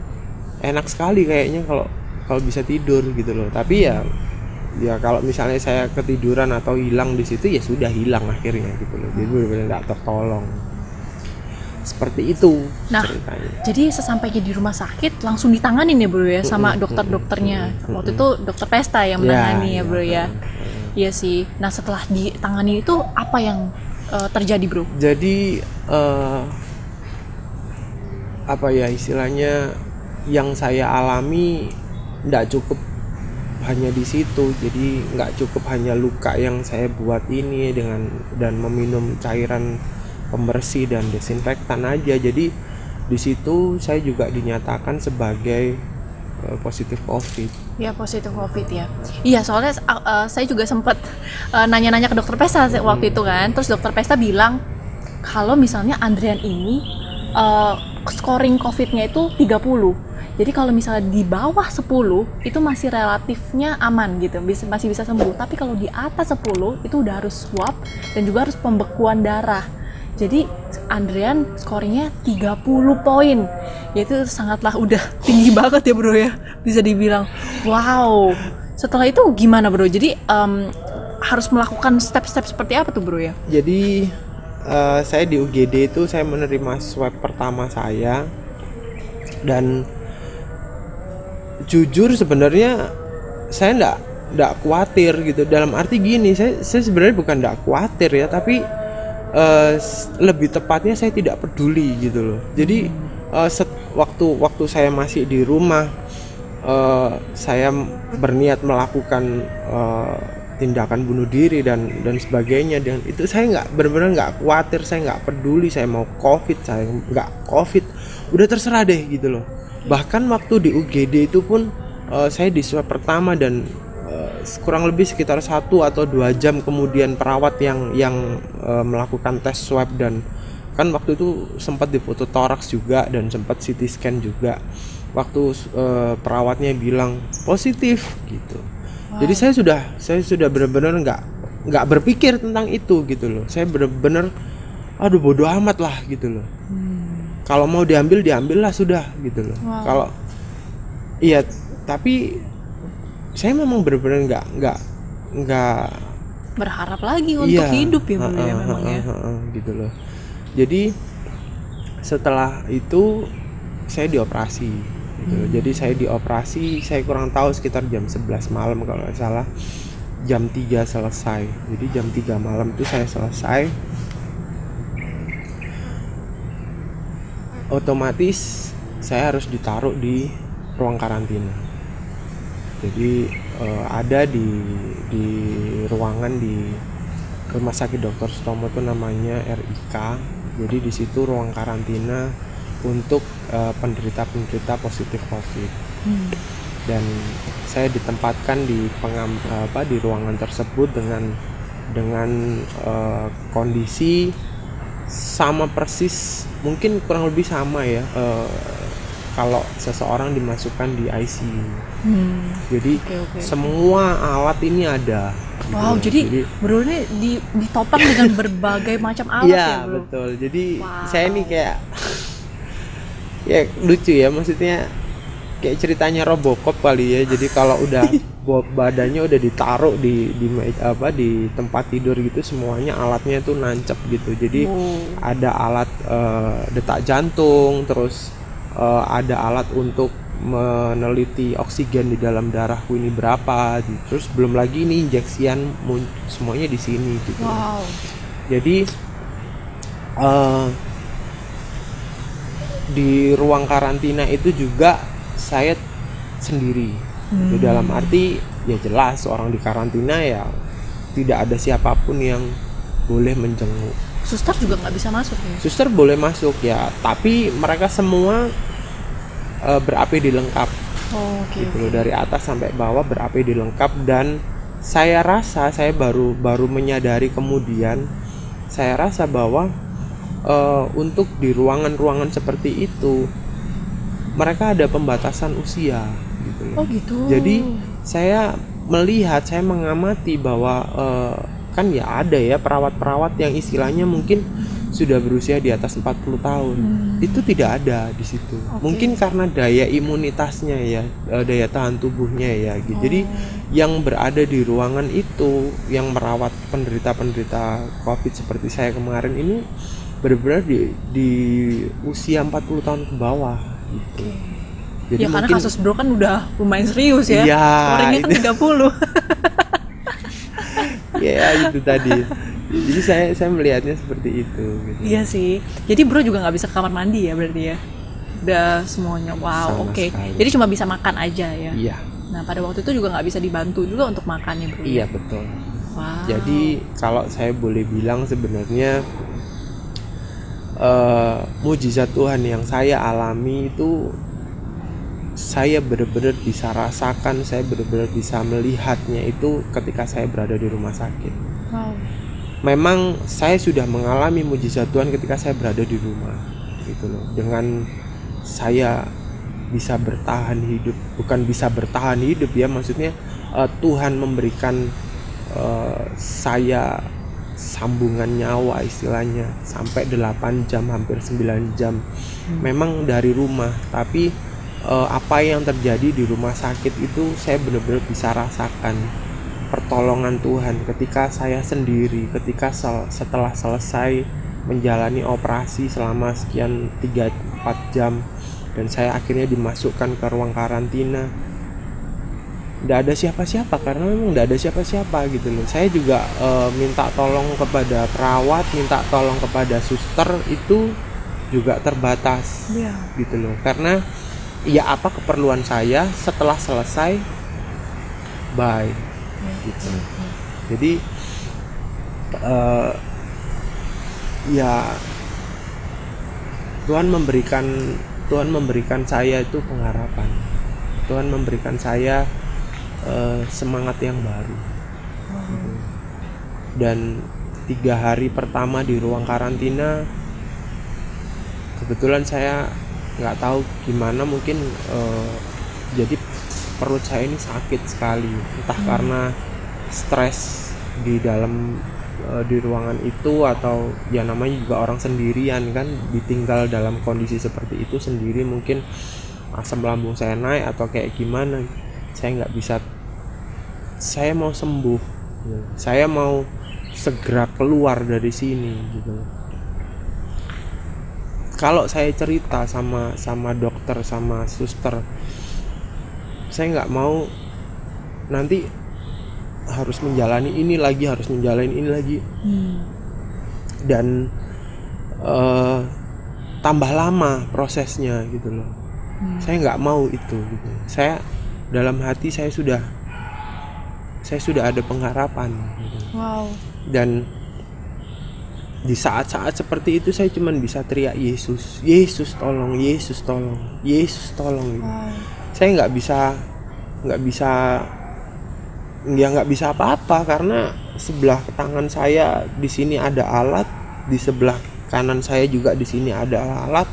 enak sekali kayaknya kalau bisa tidur gitu loh. Tapi ya kalau misalnya saya ketiduran atau hilang di situ, ya sudah hilang akhirnya gitu loh. Jadi benar-benar nggak tertolong. Seperti itu ceritanya. Jadi sesampainya di rumah sakit langsung ditanganin ya, bro ya, sama dokter-dokternya. Waktu itu dokter Pesta yang menangani ya, bro ya. Iya sih. Nah, setelah ditangani itu apa yang terjadi, bro? Jadi apa ya istilahnya, yang saya alami tidak cukup hanya di situ. Jadi nggak cukup hanya luka yang saya buat ini dan meminum cairan pembersih dan desinfektan aja. Jadi di situ saya juga dinyatakan sebagai positif COVID. Ya, positif COVID ya. Iya, soalnya saya juga sempat nanya-nanya ke dokter Pesta waktu itu kan. Terus dokter Pesta bilang kalau misalnya Andrian ini scoring COVID-nya itu 30. Jadi kalau misalnya di bawah 10 itu masih relatifnya aman gitu, masih bisa sembuh. Tapi kalau di atas 10 itu udah harus swab dan juga harus pembekuan darah. Jadi Andrian skornya 30 poin. Yaitu sangatlah udah tinggi banget ya bro ya. Bisa dibilang wow. Setelah itu gimana bro? Jadi harus melakukan step-step seperti apa tuh bro ya? Jadi saya di UGD itu saya menerima swab pertama saya. Dan jujur sebenarnya saya enggak khawatir gitu. Dalam arti gini, saya sebenarnya bukan enggak khawatir ya, tapi lebih tepatnya saya tidak peduli gitu loh. Jadi waktu saya masih di rumah, saya berniat melakukan tindakan bunuh diri dan sebagainya, dan itu saya benar-benar nggak khawatir, saya nggak peduli, saya mau COVID, saya nggak COVID, udah terserah deh gitu loh. Bahkan waktu di UGD itu pun saya di swab pertama dan kurang lebih sekitar 1 atau 2 jam kemudian perawat yang melakukan tes swab, dan kan waktu itu sempat difoto toraks juga dan sempat CT scan juga. Waktu perawatnya bilang positif gitu. Wow. Jadi saya sudah benar-benar nggak berpikir tentang itu gitu loh. Saya benar-benar aduh bodoh amat lah gitu loh. Kalau mau diambil lah sudah gitu loh. Wow. Kalau iya, tapi saya memang benar-benar nggak berharap lagi untuk hidup ya bro ya memang ya. Gitu loh. Jadi setelah itu saya dioperasi gitu loh. Jadi saya dioperasi, saya kurang tahu sekitar jam 11 malam kalau nggak salah. Jam 3 selesai. Jadi jam 3 malam itu saya selesai. Otomatis saya harus ditaruh di ruang karantina. Jadi ada di ruangan di Rumah Sakit Dr. Sutomo itu namanya RIK. Jadi di situ ruang karantina untuk penderita positif COVID. Dan saya ditempatkan di ruangan tersebut dengan kondisi sama persis, mungkin kurang lebih sama ya. Kalau seseorang dimasukkan di ICU, jadi semua alat ini ada. Wow, gitu. jadi bro ini ditopang dengan berbagai macam alat ya bro? Iya betul. Jadi saya ini kayak ya lucu ya, maksudnya kayak ceritanya Robocop kali ya. Jadi kalau udah badannya udah ditaruh di tempat tidur gitu, semuanya alatnya tuh nancep gitu. Jadi ada alat detak jantung, terus ada alat untuk meneliti oksigen di dalam darahku ini berapa, terus belum lagi ini injeksian semuanya di sini gitu. Wow. Jadi di ruang karantina itu juga saya sendiri. Itu dalam arti ya jelas orang di karantina ya tidak ada siapapun yang boleh menjenguk. Suster juga nggak bisa masuk ya? Suster boleh masuk ya, tapi mereka semua ber-APD lengkap. Gitu loh, dari atas sampai bawah ber-APD lengkap. Dan saya rasa saya baru menyadari kemudian, saya rasa bahwa untuk di ruangan-ruangan seperti itu mereka ada pembatasan usia gitu loh. Oh gitu. Jadi saya mengamati bahwa kan ya ada ya perawat-perawat yang istilahnya mungkin sudah berusia di atas 40 tahun. Itu tidak ada di situ. Mungkin karena daya imunitasnya ya, daya tahan tubuhnya ya gitu. Jadi yang berada di ruangan itu, yang merawat penderita-penderita COVID seperti saya kemarin ini benar-benar di usia 40 tahun ke bawah gitu. Jadi ya karena kasus bro kan udah lumayan serius ya. Skornya kan 30. Ya itu tadi. Jadi saya melihatnya seperti itu gitu. Iya sih. Jadi bro juga nggak bisa ke kamar mandi ya berarti ya? Udah semuanya. Wow, oke. Jadi cuma bisa makan aja ya? Iya. Nah pada waktu itu juga nggak bisa dibantu juga untuk makannya bro. Iya betul. Wow. Jadi kalau saya boleh bilang sebenarnya mujizat Tuhan yang saya alami itu saya benar-benar bisa rasakan, saya benar-benar bisa melihatnya itu ketika saya berada di rumah sakit. Wow. Memang saya sudah mengalami mujizat Tuhan ketika saya berada di rumah, gitu loh. Dengan saya bisa bertahan hidup, bukan bisa bertahan hidup ya, maksudnya Tuhan memberikan saya sambungan nyawa istilahnya sampai 8 jam, hampir 9 jam. Memang dari rumah, tapi apa yang terjadi di rumah sakit itu saya benar-benar bisa rasakan pertolongan Tuhan ketika saya sendiri, ketika setelah selesai menjalani operasi selama sekian 3-4 jam dan saya akhirnya dimasukkan ke ruang karantina. Nggak ada siapa-siapa, karena memang nggak ada siapa-siapa gitu loh. Saya juga minta tolong kepada perawat, minta tolong kepada suster, itu juga terbatas gitu loh, karena ya apa keperluan saya setelah selesai, bye gitu. Jadi ya Tuhan memberikan saya itu pengharapan. Tuhan memberikan saya semangat yang baru. Dan 3 hari pertama di ruang karantina, kebetulan saya nggak tahu gimana, mungkin jadi perut saya ini sakit sekali, entah karena stres di dalam di ruangan itu, atau ya namanya juga orang sendirian kan, ditinggal dalam kondisi seperti itu sendiri, mungkin asam lambung saya naik atau kayak gimana. Saya nggak bisa, saya mau sembuh, saya mau segera keluar dari sini gitu. Kalau saya cerita sama dokter, sama suster, saya nggak mau nanti harus menjalani ini lagi, harus menjalani ini lagi, dan tambah lama prosesnya gitu loh. Saya nggak mau itu gitu. Saya dalam hati saya sudah ada pengharapan gitu. Wow. Dan di saat-saat seperti itu saya cuma bisa teriak Yesus, Yesus tolong, Yesus tolong, Yesus tolong gitu. Saya nggak bisa apa-apa, karena sebelah tangan saya di sini ada alat, di sebelah kanan saya juga di sini ada alat.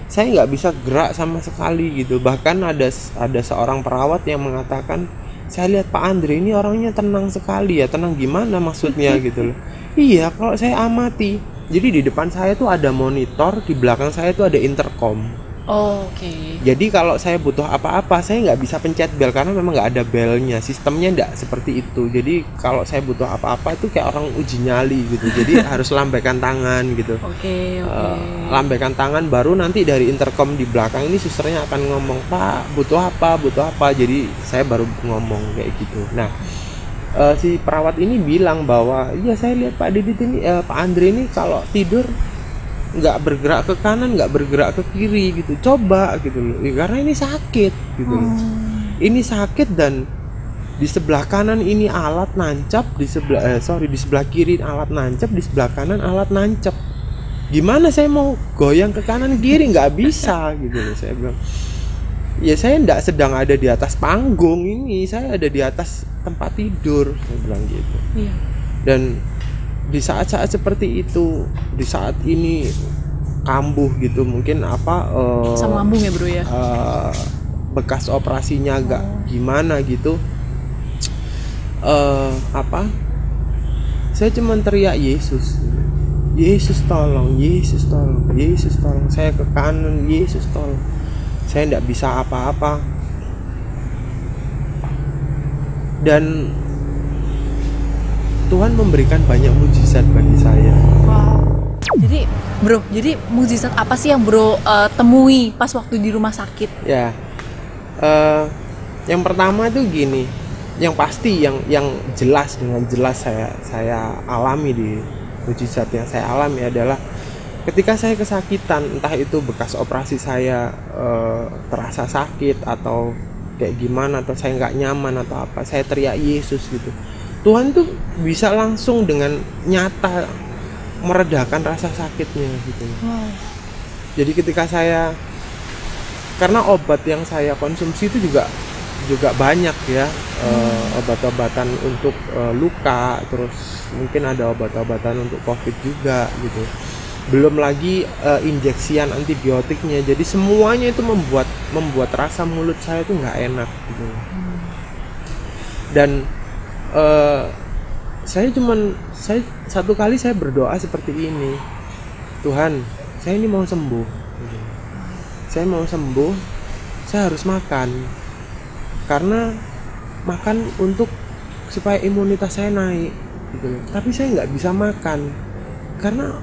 Saya nggak bisa gerak sama sekali gitu. Bahkan ada seorang perawat yang mengatakan, saya lihat Pak Andre ini orangnya tenang sekali ya. Tenang gimana maksudnya gitu loh. Iya, kalau saya amati, jadi di depan saya tuh ada monitor, di belakang saya tuh ada intercom. Oke. Jadi kalau saya butuh apa-apa, saya nggak bisa pencet bel karena memang nggak ada belnya. Sistemnya nggak seperti itu. Jadi kalau saya butuh apa-apa itu kayak orang uji nyali gitu. Jadi harus lambaikan tangan gitu. Oke. Lambaikan tangan, baru nanti dari intercom di belakang ini susternya akan ngomong, Pak butuh apa. Jadi saya baru ngomong kayak gitu. Nah, si perawat ini bilang bahwa iya, saya lihat Pak Didit ini, Pak Andre ini kalau tidur nggak bergerak ke kanan, nggak bergerak ke kiri gitu. Coba gitu loh, karena ini sakit gitu loh. Ini sakit, dan di sebelah kanan ini alat nancap, di sebelah kiri alat nancap, di sebelah kanan alat nancap. Gimana saya mau goyang ke kanan kiri, nggak bisa gitu loh. Saya bilang, ya saya nggak sedang ada di atas panggung ini, saya ada di atas tempat tidur, saya bilang gitu. Iya. Dan di saat-saat seperti itu, di saat ini kambuh gitu, mungkin asam lambung ya bro ya, bekas operasinya agak gimana gitu, saya cuma teriak Yesus, Yesus tolong, Yesus tolong, Yesus tolong. Saya ke kanan, Yesus tolong. Saya tidak bisa apa-apa. Dan Tuhan memberikan banyak mujizat bagi saya. wow. Jadi mujizat apa sih yang bro temui pas waktu di rumah sakit? Ya, yang pertama itu gini, yang pasti, yang jelas, dengan jelas saya alami, di mujizat yang saya alami adalah ketika saya kesakitan, entah itu bekas operasi saya terasa sakit, atau kayak gimana, atau saya nggak nyaman atau apa, saya teriak Yesus gitu, Tuhan tuh bisa langsung dengan nyata meredakan rasa sakitnya gitu. Jadi ketika saya, karena obat yang saya konsumsi itu juga banyak ya, obat-obatan untuk luka, terus mungkin ada obat-obatan untuk COVID juga gitu. Belum lagi injeksian antibiotiknya. Jadi semuanya itu membuat rasa mulut saya itu nggak enak gitu. Dan saya satu kali saya berdoa seperti ini, Tuhan, saya ini mau sembuh. Saya mau sembuh, saya harus makan. Karena makan untuk supaya imunitas saya naik gitu. Tapi saya nggak bisa makan karena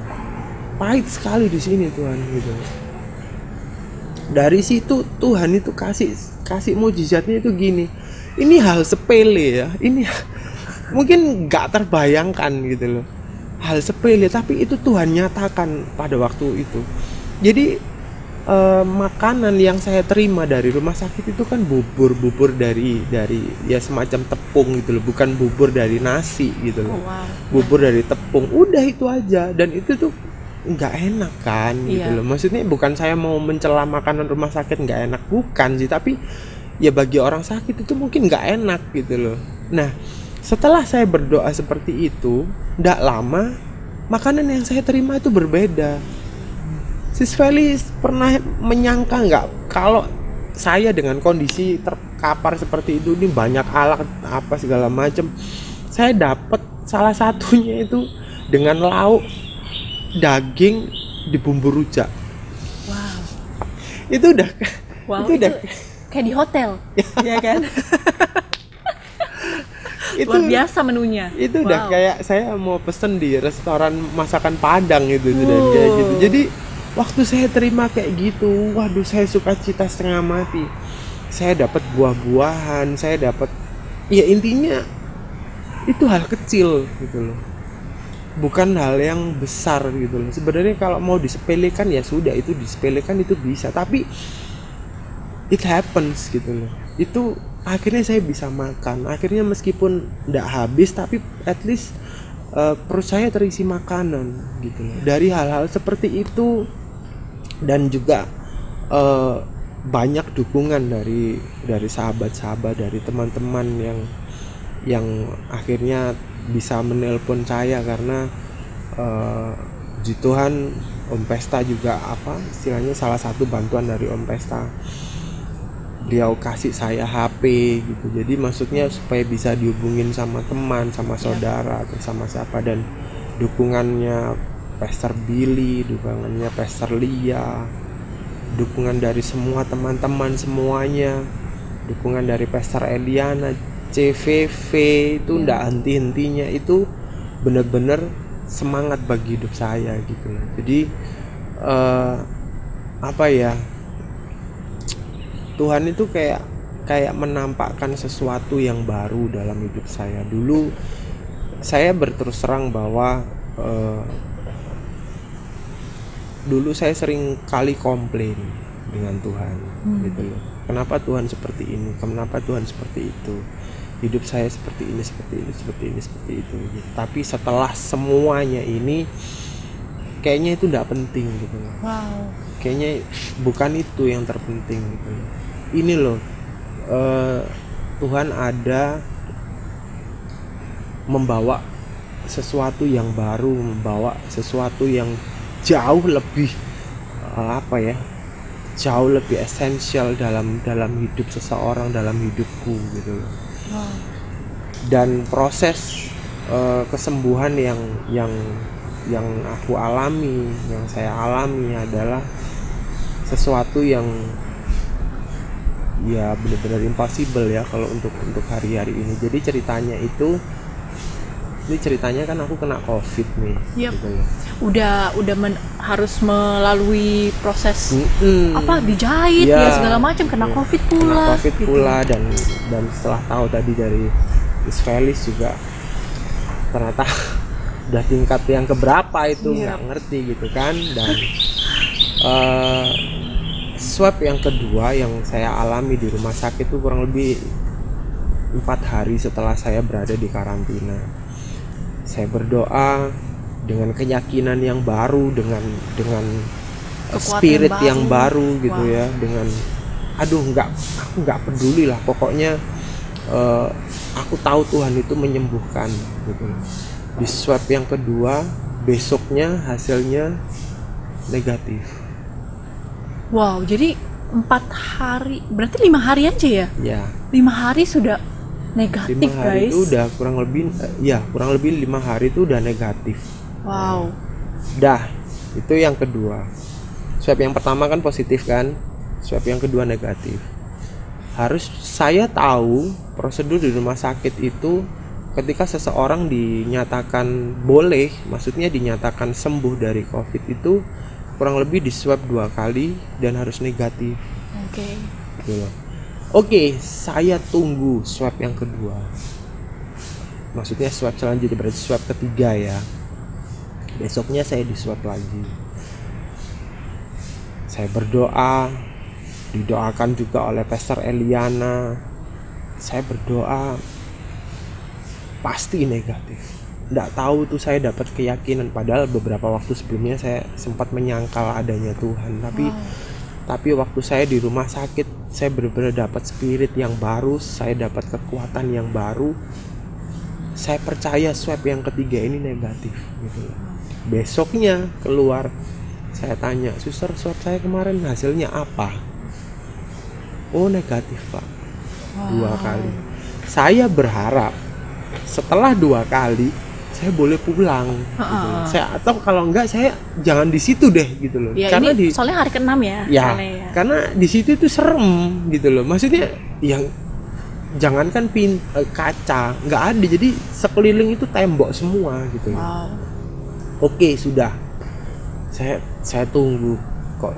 pahit sekali di sini Tuhan gitu. Dari situ Tuhan itu kasih mujizatnya itu gini. Ini hal sepele ya. Ini mungkin nggak terbayangkan gitu loh. Hal sepele tapi itu Tuhan nyatakan pada waktu itu. Jadi makanan yang saya terima dari rumah sakit itu kan bubur dari ya semacam tepung gitu loh, bukan bubur dari nasi gitu loh. Bubur dari tepung, udah itu aja. Dan itu tuh nggak enak kan gitu loh. Maksudnya bukan saya mau mencela makanan rumah sakit nggak enak, bukan sih, tapi ya bagi orang sakit itu mungkin nggak enak gitu loh. Nah, setelah saya berdoa seperti itu, nggak lama makanan yang saya terima itu berbeda. Sis Feli pernah menyangka nggak kalau saya dengan kondisi terkapar seperti itu, ini banyak alat apa segala macam, saya dapat salah satunya itu dengan lauk daging di bumbu rujak. Wow. Itu udah kayak di hotel, ya kan? Itu luar biasa menunya. Itu udah kayak saya mau pesen di restoran masakan Padang gitu, dan kayak gitu. Jadi waktu saya terima kayak gitu, waduh, saya sukacita setengah mati. Saya dapat buah-buahan, saya dapat, ya intinya itu hal kecil gitu loh, bukan hal yang besar gitu loh. Sebenarnya kalau mau disepelekan ya sudah, itu disepelekan itu bisa, tapi it happens gitu loh. Itu akhirnya saya bisa makan. Akhirnya meskipun nggak habis, tapi at least perut saya terisi makanan gitu loh. Dari hal-hal seperti itu. Dan juga banyak dukungan dari sahabat-sahabat, dari teman-teman yang akhirnya bisa menelpon saya karena puji Tuhan Om Pesta juga istilahnya salah satu bantuan dari Om Pesta, beliau kasih saya HP gitu. Jadi maksudnya supaya bisa dihubungin sama teman, sama saudara atau sama siapa. Dan dukungannya Pastor Billy, dukungannya Pastor Lia, dukungan dari semua teman-teman semuanya, dukungan dari Pastor Eliana, CVV, itu ndak henti-hentinya. Itu benar-benar semangat bagi hidup saya gitu. Jadi Tuhan itu kayak menampakkan sesuatu yang baru dalam hidup saya. Dulu saya berterus terang bahwa dulu saya sering kali komplain dengan Tuhan gitu loh. Kenapa Tuhan seperti ini? Kenapa Tuhan seperti itu? Hidup saya seperti ini, seperti ini, seperti ini, seperti itu gitu. Tapi setelah semuanya ini kayaknya itu enggak penting gitu loh. Kayaknya bukan itu yang terpenting gitu loh. Ini loh, Tuhan ada membawa sesuatu yang baru, membawa sesuatu yang jauh lebih jauh lebih esensial dalam hidup seseorang, dalam hidupku gitu loh. Dan proses kesembuhan yang aku alami, yang saya alami adalah sesuatu yang ya benar-benar impossible ya kalau untuk hari-hari ini. Jadi ceritanya kan aku kena COVID nih. Gitu ya. Udah harus melalui proses dijahit ya segala macam, kena COVID pula. Dan setelah tahu tadi dari Miss Felis juga ternyata udah tingkat yang keberapa itu nggak ngerti gitu kan. Dan swab yang kedua yang saya alami di rumah sakit itu kurang lebih 4 hari setelah saya berada di karantina. Saya berdoa dengan keyakinan yang baru, dengan spirit yang baru gitu ya, dengan aku nggak peduli lah, pokoknya aku tahu Tuhan itu menyembuhkan gitu. Di swab yang kedua besoknya hasilnya negatif. Wow, jadi 4 hari, berarti 5 hari aja ya? Ya. 5 hari sudah negatif 5 hari guys. itu udah kurang lebih 5 hari itu udah negatif. Wow. Dah, itu yang kedua. Swab yang pertama kan positif kan, swab yang kedua negatif. Harus saya tahu prosedur di rumah sakit itu ketika seseorang dinyatakan boleh, maksudnya dinyatakan sembuh dari COVID itu kurang lebih di swab 2 kali dan harus negatif. Oke. Gitu. Oke, saya tunggu swab yang kedua. Maksudnya swab selanjutnya berarti swab ketiga ya. Besoknya saya di swab lagi. Saya berdoa, didoakan juga oleh Pastor Eliana. Saya berdoa pasti negatif. Nggak tahu tuh saya dapat keyakinan, padahal beberapa waktu sebelumnya saya sempat menyangkal adanya Tuhan. Tapi waktu saya di rumah sakit, saya benar-benar dapat spirit yang baru, saya dapat kekuatan yang baru. Saya percaya swab yang ketiga ini negatif gitu. Besoknya keluar, saya tanya, suster, swab saya kemarin hasilnya apa? Oh, negatif pak. 2 kali. Saya berharap setelah 2 kali saya boleh pulang gitu. Saya, atau kalau enggak saya jangan di situ deh gitu loh. Ya, karena ini soalnya hari ke-6 ya. Ya, karena di situ itu serem gitu loh. Maksudnya yang jangankan kaca, nggak ada, jadi sekeliling itu tembok semua gitu loh. Wow. Oke, sudah. Saya tunggu kok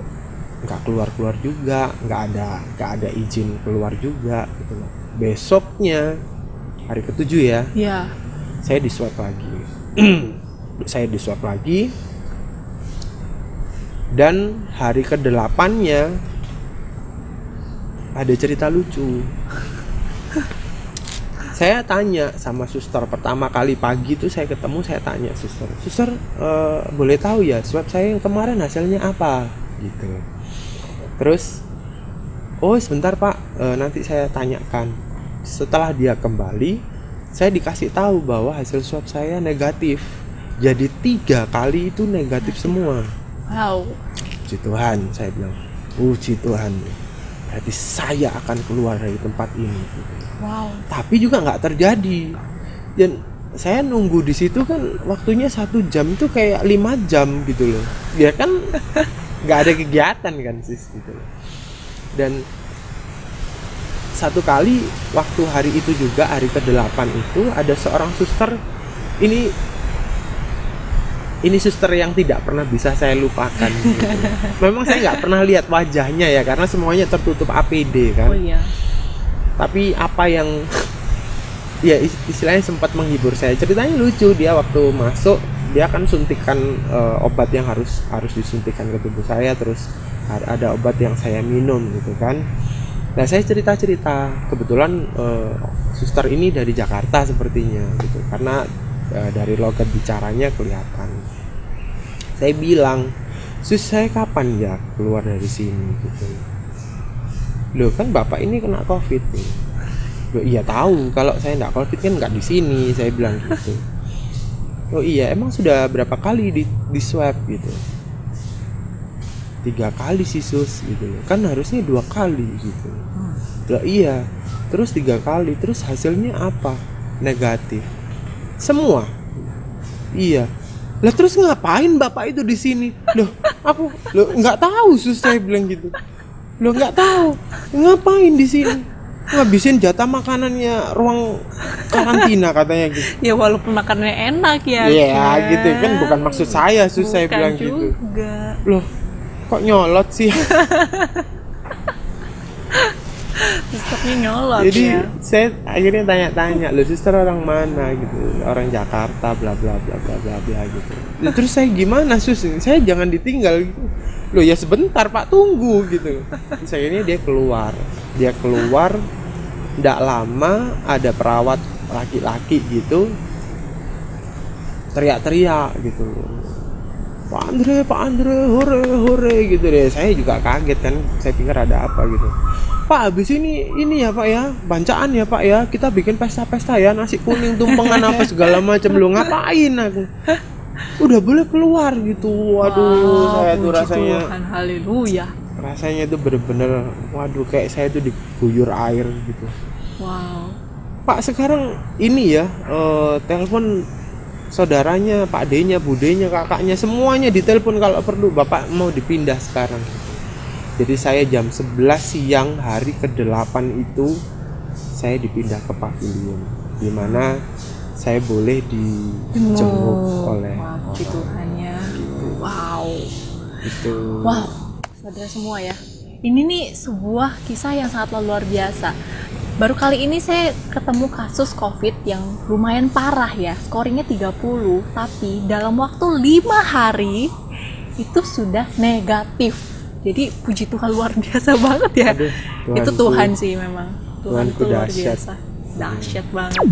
nggak keluar juga, nggak ada izin keluar juga gitu loh. Besoknya hari ke-7 ya. Iya. Saya di swab lagi. Dan hari ke-8-nya ada cerita lucu. Saya tanya sama suster, pertama kali pagi itu saya ketemu, saya tanya suster, boleh tahu ya swab saya yang kemarin hasilnya apa gitu. Terus oh sebentar pak, nanti saya tanyakan. Setelah dia kembali, saya dikasih tahu bahwa hasil swab saya negatif. Jadi 3 kali itu negatif semua. Wow. Puji Tuhan, saya bilang, puji Tuhan, berarti saya akan keluar dari tempat ini. Wow. Tapi juga nggak terjadi. Dan saya nunggu di situ kan waktunya 1 jam itu kayak 5 jam gitu loh. Dia kan nggak ada kegiatan kan sis gitu loh. Dan satu kali waktu hari itu juga, hari ke-8 itu ada seorang suster, ini suster yang tidak pernah bisa saya lupakan gitu. Memang saya nggak pernah lihat wajahnya ya, karena semuanya tertutup APD kan. Oh iya. Tapi apa yang ya istilahnya sempat menghibur saya, ceritanya lucu. Dia waktu masuk, dia kan suntikan obat yang harus disuntikan ke tubuh saya, terus ada obat yang saya minum gitu kan. Nah saya cerita kebetulan suster ini dari Jakarta sepertinya gitu, karena dari logat bicaranya kelihatan. Saya bilang, sus saya kapan ya keluar dari sini gitu. Loh kan bapak ini kena COVID nih. Loh iya tahu, kalau saya nggak COVID kan nggak di sini, saya bilang gitu. Oh iya, emang sudah berapa kali di swab gitu? 3 kali sih sus gitu loh. Kan harusnya 2 kali gitu. Loh iya, terus 3 kali, terus hasilnya apa? Negatif. Semua. Iya. Lah terus ngapain bapak itu di sini? Loh nggak tahu sus, saya bilang gitu. Loh nggak tahu, ngapain di sini? Ngabisin jatah makanannya ruang karantina katanya gitu. Ya walaupun makanannya enak ya. Iya yeah, gitu kan, bukan maksud saya sus, saya bilang gitu. Loh kok nyolot sih? Susternya nyolot Jadi ya. saya akhirnya tanya-tanya, loh suster orang mana gitu, orang Jakarta bla bla bla bla bla bla gitu. Loh, terus saya gimana sus, saya jangan ditinggal gitu. Loh ya sebentar pak, tunggu gitu. Terus akhirnya dia keluar, tidak lama ada perawat laki-laki gitu teriak-teriak gitu, Pak Andre, hore gitu deh. Saya juga kaget kan, saya pikir ada apa gitu. Pak, habis ini ya Pak ya, bancaan ya Pak ya, kita bikin pesta-pesta ya, nasi kuning, tumpengan apa segala macam. Lu ngapain aku? Udah boleh keluar gitu. Waduh, saya tuh rasanya Tuhan, haleluya. Rasanya tuh bener-bener, waduh kayak saya tuh diguyur air gitu. Wow. Pak sekarang ini ya, telepon saudaranya, Pak D-nya, Budenya, kakaknya, semuanya ditelepon kalau perlu, Bapak mau dipindah sekarang. Jadi saya jam 11 siang hari ke-8 itu saya dipindah ke pavilion, di mana saya boleh dijenguk oleh Puji Tuhannya. Wow. itu. Wow, saudara semua ya. Ini nih sebuah kisah yang sangat luar biasa. Baru kali ini saya ketemu kasus COVID yang lumayan parah ya. Scoringnya 30, tapi dalam waktu 5 hari itu sudah negatif. Jadi puji Tuhan luar biasa banget ya. Aduh, Itu Tuhanku. Tuhan sih memang. Tuhan itu luar dahsyat. biasa. Dahsyat banget.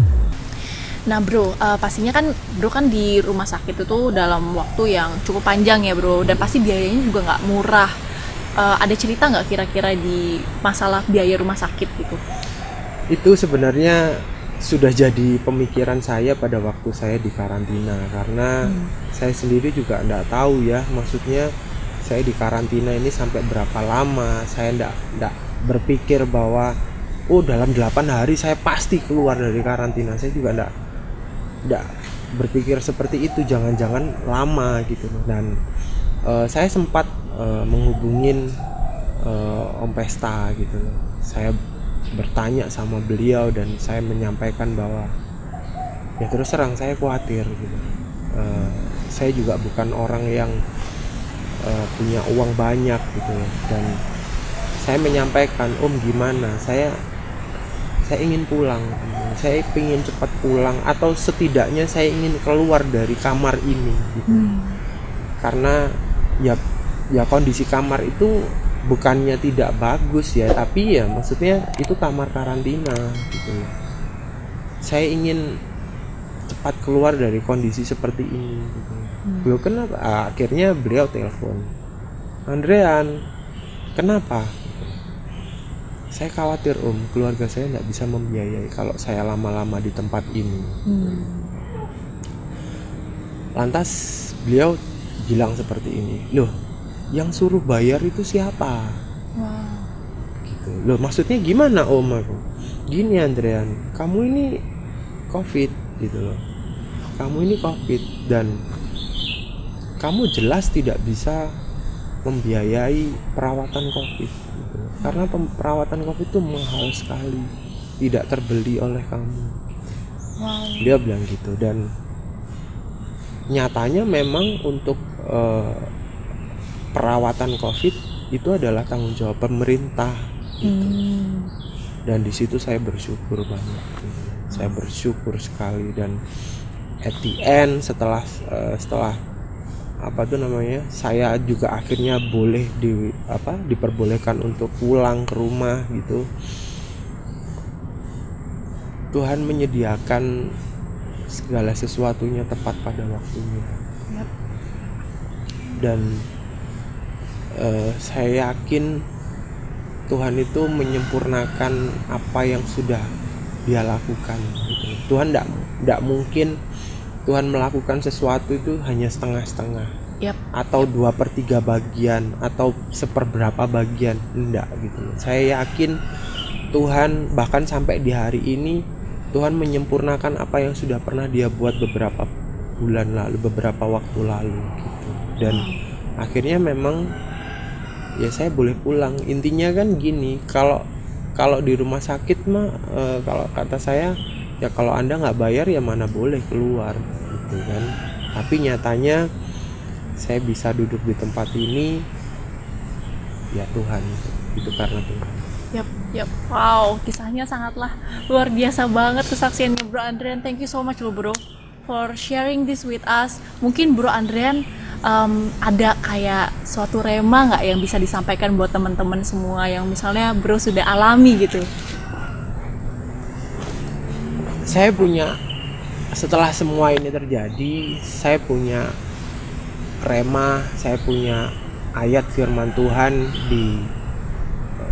Nah bro, pastinya kan bro kan di rumah sakit itu dalam waktu yang cukup panjang ya bro. Dan pasti biayanya juga nggak murah. Ada cerita nggak kira-kira di masalah biaya rumah sakit gitu? Itu sebenarnya sudah jadi pemikiran saya pada waktu saya di karantina, karena saya sendiri juga enggak tahu ya, maksudnya saya di karantina ini sampai berapa lama. Saya enggak berpikir bahwa dalam 8 hari saya pasti keluar dari karantina. Saya juga enggak berpikir seperti itu, jangan-jangan lama gitu. Dan saya sempat menghubungin Om Pesta gitu. Saya bertanya sama beliau dan saya menyampaikan bahwa ya terus terang saya khawatir gitu. Saya juga bukan orang yang punya uang banyak gitu, dan saya menyampaikan, Om gimana, saya ingin pulang, saya ingin cepat pulang, atau setidaknya saya ingin keluar dari kamar ini gitu. Karena ya kondisi kamar itu bukannya tidak bagus ya, tapi ya maksudnya itu kamar karantina gitu. Saya ingin cepat keluar dari kondisi seperti ini gitu. Beliau kenapa? Akhirnya beliau telepon, Andrean, kenapa? Saya khawatir Om, keluarga saya nggak bisa membiayai kalau saya lama-lama di tempat ini. Lantas beliau bilang seperti ini, loh yang suruh bayar itu siapa? Gitu. Loh maksudnya gimana Om? Aku gini Andrean, kamu ini COVID gitu loh, kamu ini COVID dan kamu jelas tidak bisa membiayai perawatan COVID gitu. Karena perawatan COVID itu mahal sekali, tidak terbeli oleh kamu. Dia bilang gitu. Dan nyatanya memang untuk perawatan COVID itu adalah tanggung jawab pemerintah gitu. Dan di situ saya bersyukur banget gitu. Saya bersyukur sekali. Dan at the end setelah saya juga akhirnya boleh diperbolehkan untuk pulang ke rumah gitu. Tuhan menyediakan segala sesuatunya tepat pada waktunya. Dan saya yakin Tuhan itu menyempurnakan apa yang sudah Dia lakukan gitu. Tuhan tidak mungkin Tuhan melakukan sesuatu itu hanya setengah-setengah, atau 2/3 bagian, atau seperberapa bagian, enggak gitu. Saya yakin Tuhan bahkan sampai di hari ini Tuhan menyempurnakan apa yang sudah pernah Dia buat beberapa bulan lalu, beberapa waktu lalu gitu. Dan akhirnya memang ya saya boleh pulang. Intinya kan gini, kalau di rumah sakit mah kalau kata saya ya kalau Anda nggak bayar ya mana boleh keluar gitu kan. Tapi nyatanya saya bisa duduk di tempat ini ya Tuhan, itu karena Tuhan. Yap, wow, kisahnya sangatlah luar biasa banget kesaksiannya Bro Andrian. Thank you so much loh bro for sharing this with us. Mungkin Bro Andrian ada kayak suatu rema nggak yang bisa disampaikan buat teman-teman semua yang misalnya Bro sudah alami gitu? Saya punya, setelah semua ini terjadi, saya punya rema, saya punya ayat firman Tuhan di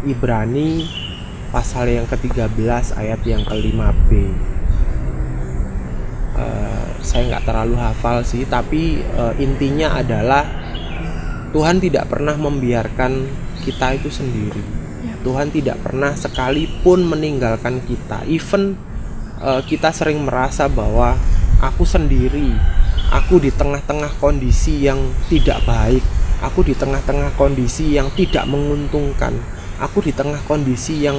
Ibrani pasal yang ke-13 ayat yang ke-5b. Saya nggak terlalu hafal sih, tapi intinya adalah Tuhan tidak pernah membiarkan kita itu sendiri. Tuhan tidak pernah sekalipun meninggalkan kita. Even kita sering merasa bahwa aku sendiri, aku di tengah-tengah kondisi yang tidak baik, aku di tengah-tengah kondisi yang tidak menguntungkan, aku di tengah kondisi yang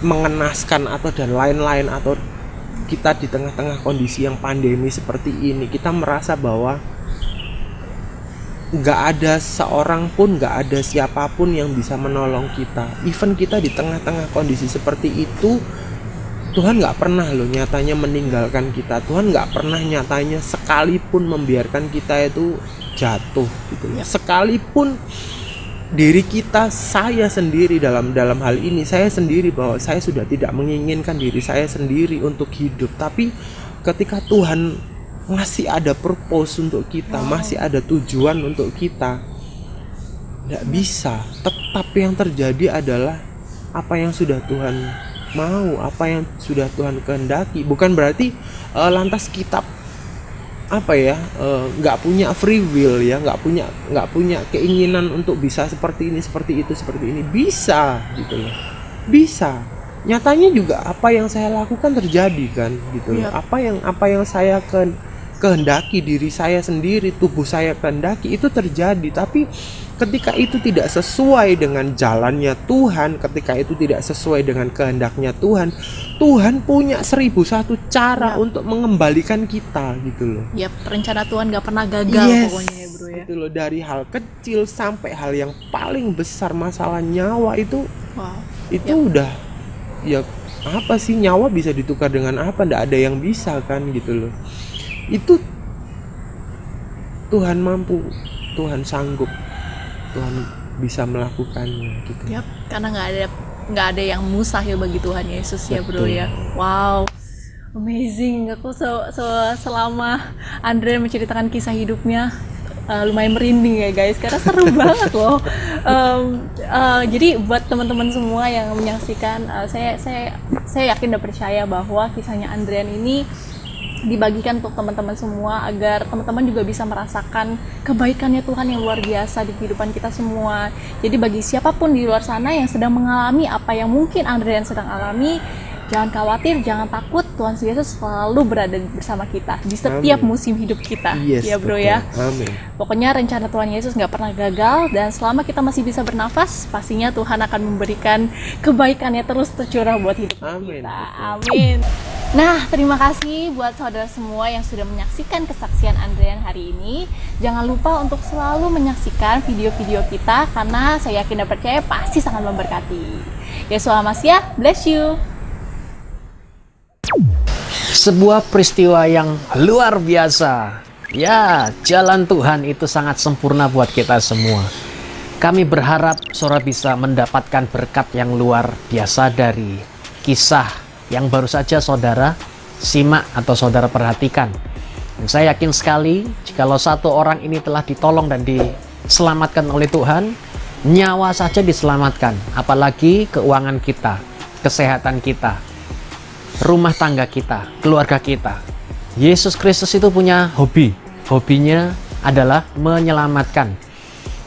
mengenaskan atau dan lain-lain, atau kita di tengah-tengah kondisi yang pandemi seperti ini, kita merasa bahwa nggak ada seorang pun, nggak ada siapapun yang bisa menolong kita. Even kita di tengah-tengah kondisi seperti itu, Tuhan nggak pernah loh nyatanya meninggalkan kita. Tuhan nggak pernah nyatanya sekalipun membiarkan kita itu jatuh gitu. Sekalipun diri kita, saya sendiri dalam hal ini, saya sendiri, bahwa saya sudah tidak menginginkan diri saya sendiri untuk hidup, tapi ketika Tuhan masih ada purpose untuk kita, masih ada tujuan untuk kita, tidak bisa. Tetap yang terjadi adalah apa yang sudah Tuhan mau, apa yang sudah Tuhan kehendaki. Bukan berarti lantas kita nggak punya free will ya, nggak punya keinginan untuk bisa seperti ini, seperti itu, seperti ini. Bisa gitu loh, bisa. Nyatanya juga apa yang saya lakukan terjadi kan gitu loh. Apa yang saya kehendaki, diri saya sendiri, tubuh saya kehendaki, itu terjadi. Tapi ketika itu tidak sesuai dengan jalannya Tuhan, ketika itu tidak sesuai dengan kehendaknya Tuhan, Tuhan punya 1001 cara untuk mengembalikan kita gitu loh. Yap, rencana Tuhan gak pernah gagal pokoknya ya bro ya. Gitu loh, dari hal kecil sampai hal yang paling besar, masalah nyawa itu, udah ya apa sih, nyawa bisa ditukar dengan apa? Nggak ada yang bisa kan gitu loh. Itu Tuhan mampu, Tuhan sanggup, Tuhan bisa melakukannya gitu. Yap, karena nggak ada yang mustahil bagi Tuhan Yesus ya bro ya. Wow, amazing. Aku selama Andre menceritakan kisah hidupnya lumayan merinding ya guys, karena seru banget loh. Jadi buat teman-teman semua yang menyaksikan, saya yakin dan percaya bahwa kisahnya Andrian ini dibagikan untuk teman-teman semua, agar teman-teman juga bisa merasakan kebaikannya Tuhan yang luar biasa di kehidupan kita semua. Jadi bagi siapapun di luar sana yang sedang mengalami apa yang mungkin Andrian sedang alami, jangan khawatir, jangan takut. Tuhan Yesus selalu berada bersama kita di setiap musim hidup kita. Ya bro ya. Amin. Pokoknya rencana Tuhan Yesus nggak pernah gagal, dan selama kita masih bisa bernafas, pastinya Tuhan akan memberikan kebaikannya terus tercurah buat hidup kita. Amin. Nah, terima kasih buat saudara semua yang sudah menyaksikan kesaksian Andrian hari ini. Jangan lupa untuk selalu menyaksikan video-video kita, karena saya yakin dan percaya pasti sangat memberkati. Yesus Hamasiah, bless you. Sebuah peristiwa yang luar biasa. Ya, jalan Tuhan itu sangat sempurna buat kita semua. Kami berharap saudara bisa mendapatkan berkat yang luar biasa dari kisah yang baru saja saudara simak atau saudara perhatikan. Dan saya yakin sekali, jikalau satu orang ini telah ditolong dan diselamatkan oleh Tuhan, nyawa saja diselamatkan, apalagi keuangan kita, kesehatan kita, rumah tangga kita, keluarga kita. Yesus Kristus itu punya hobinya adalah menyelamatkan.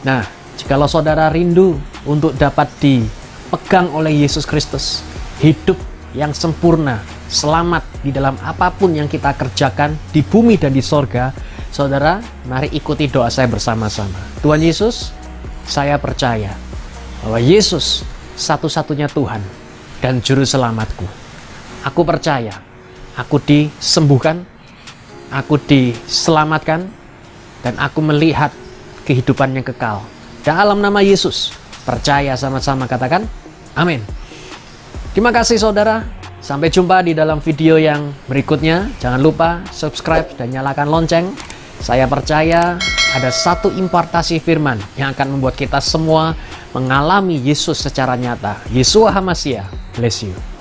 Nah, jikalau saudara rindu untuk dapat dipegang oleh Yesus Kristus, hidup yang sempurna, selamat di dalam apapun yang kita kerjakan di bumi dan di sorga, saudara, mari ikuti doa saya bersama-sama. Tuhan Yesus, saya percaya bahwa Yesus satu-satunya Tuhan dan Juru Selamatku. Aku percaya, aku disembuhkan, aku diselamatkan, dan aku melihat kehidupan yang kekal. Dalam nama Yesus, percaya sama-sama katakan, Amin. Terima kasih saudara. Sampai jumpa di dalam video yang berikutnya. Jangan lupa subscribe dan nyalakan lonceng. Saya percaya ada satu impartasi firman yang akan membuat kita semua mengalami Yesus secara nyata. Yeshua HaMashiach, bless you.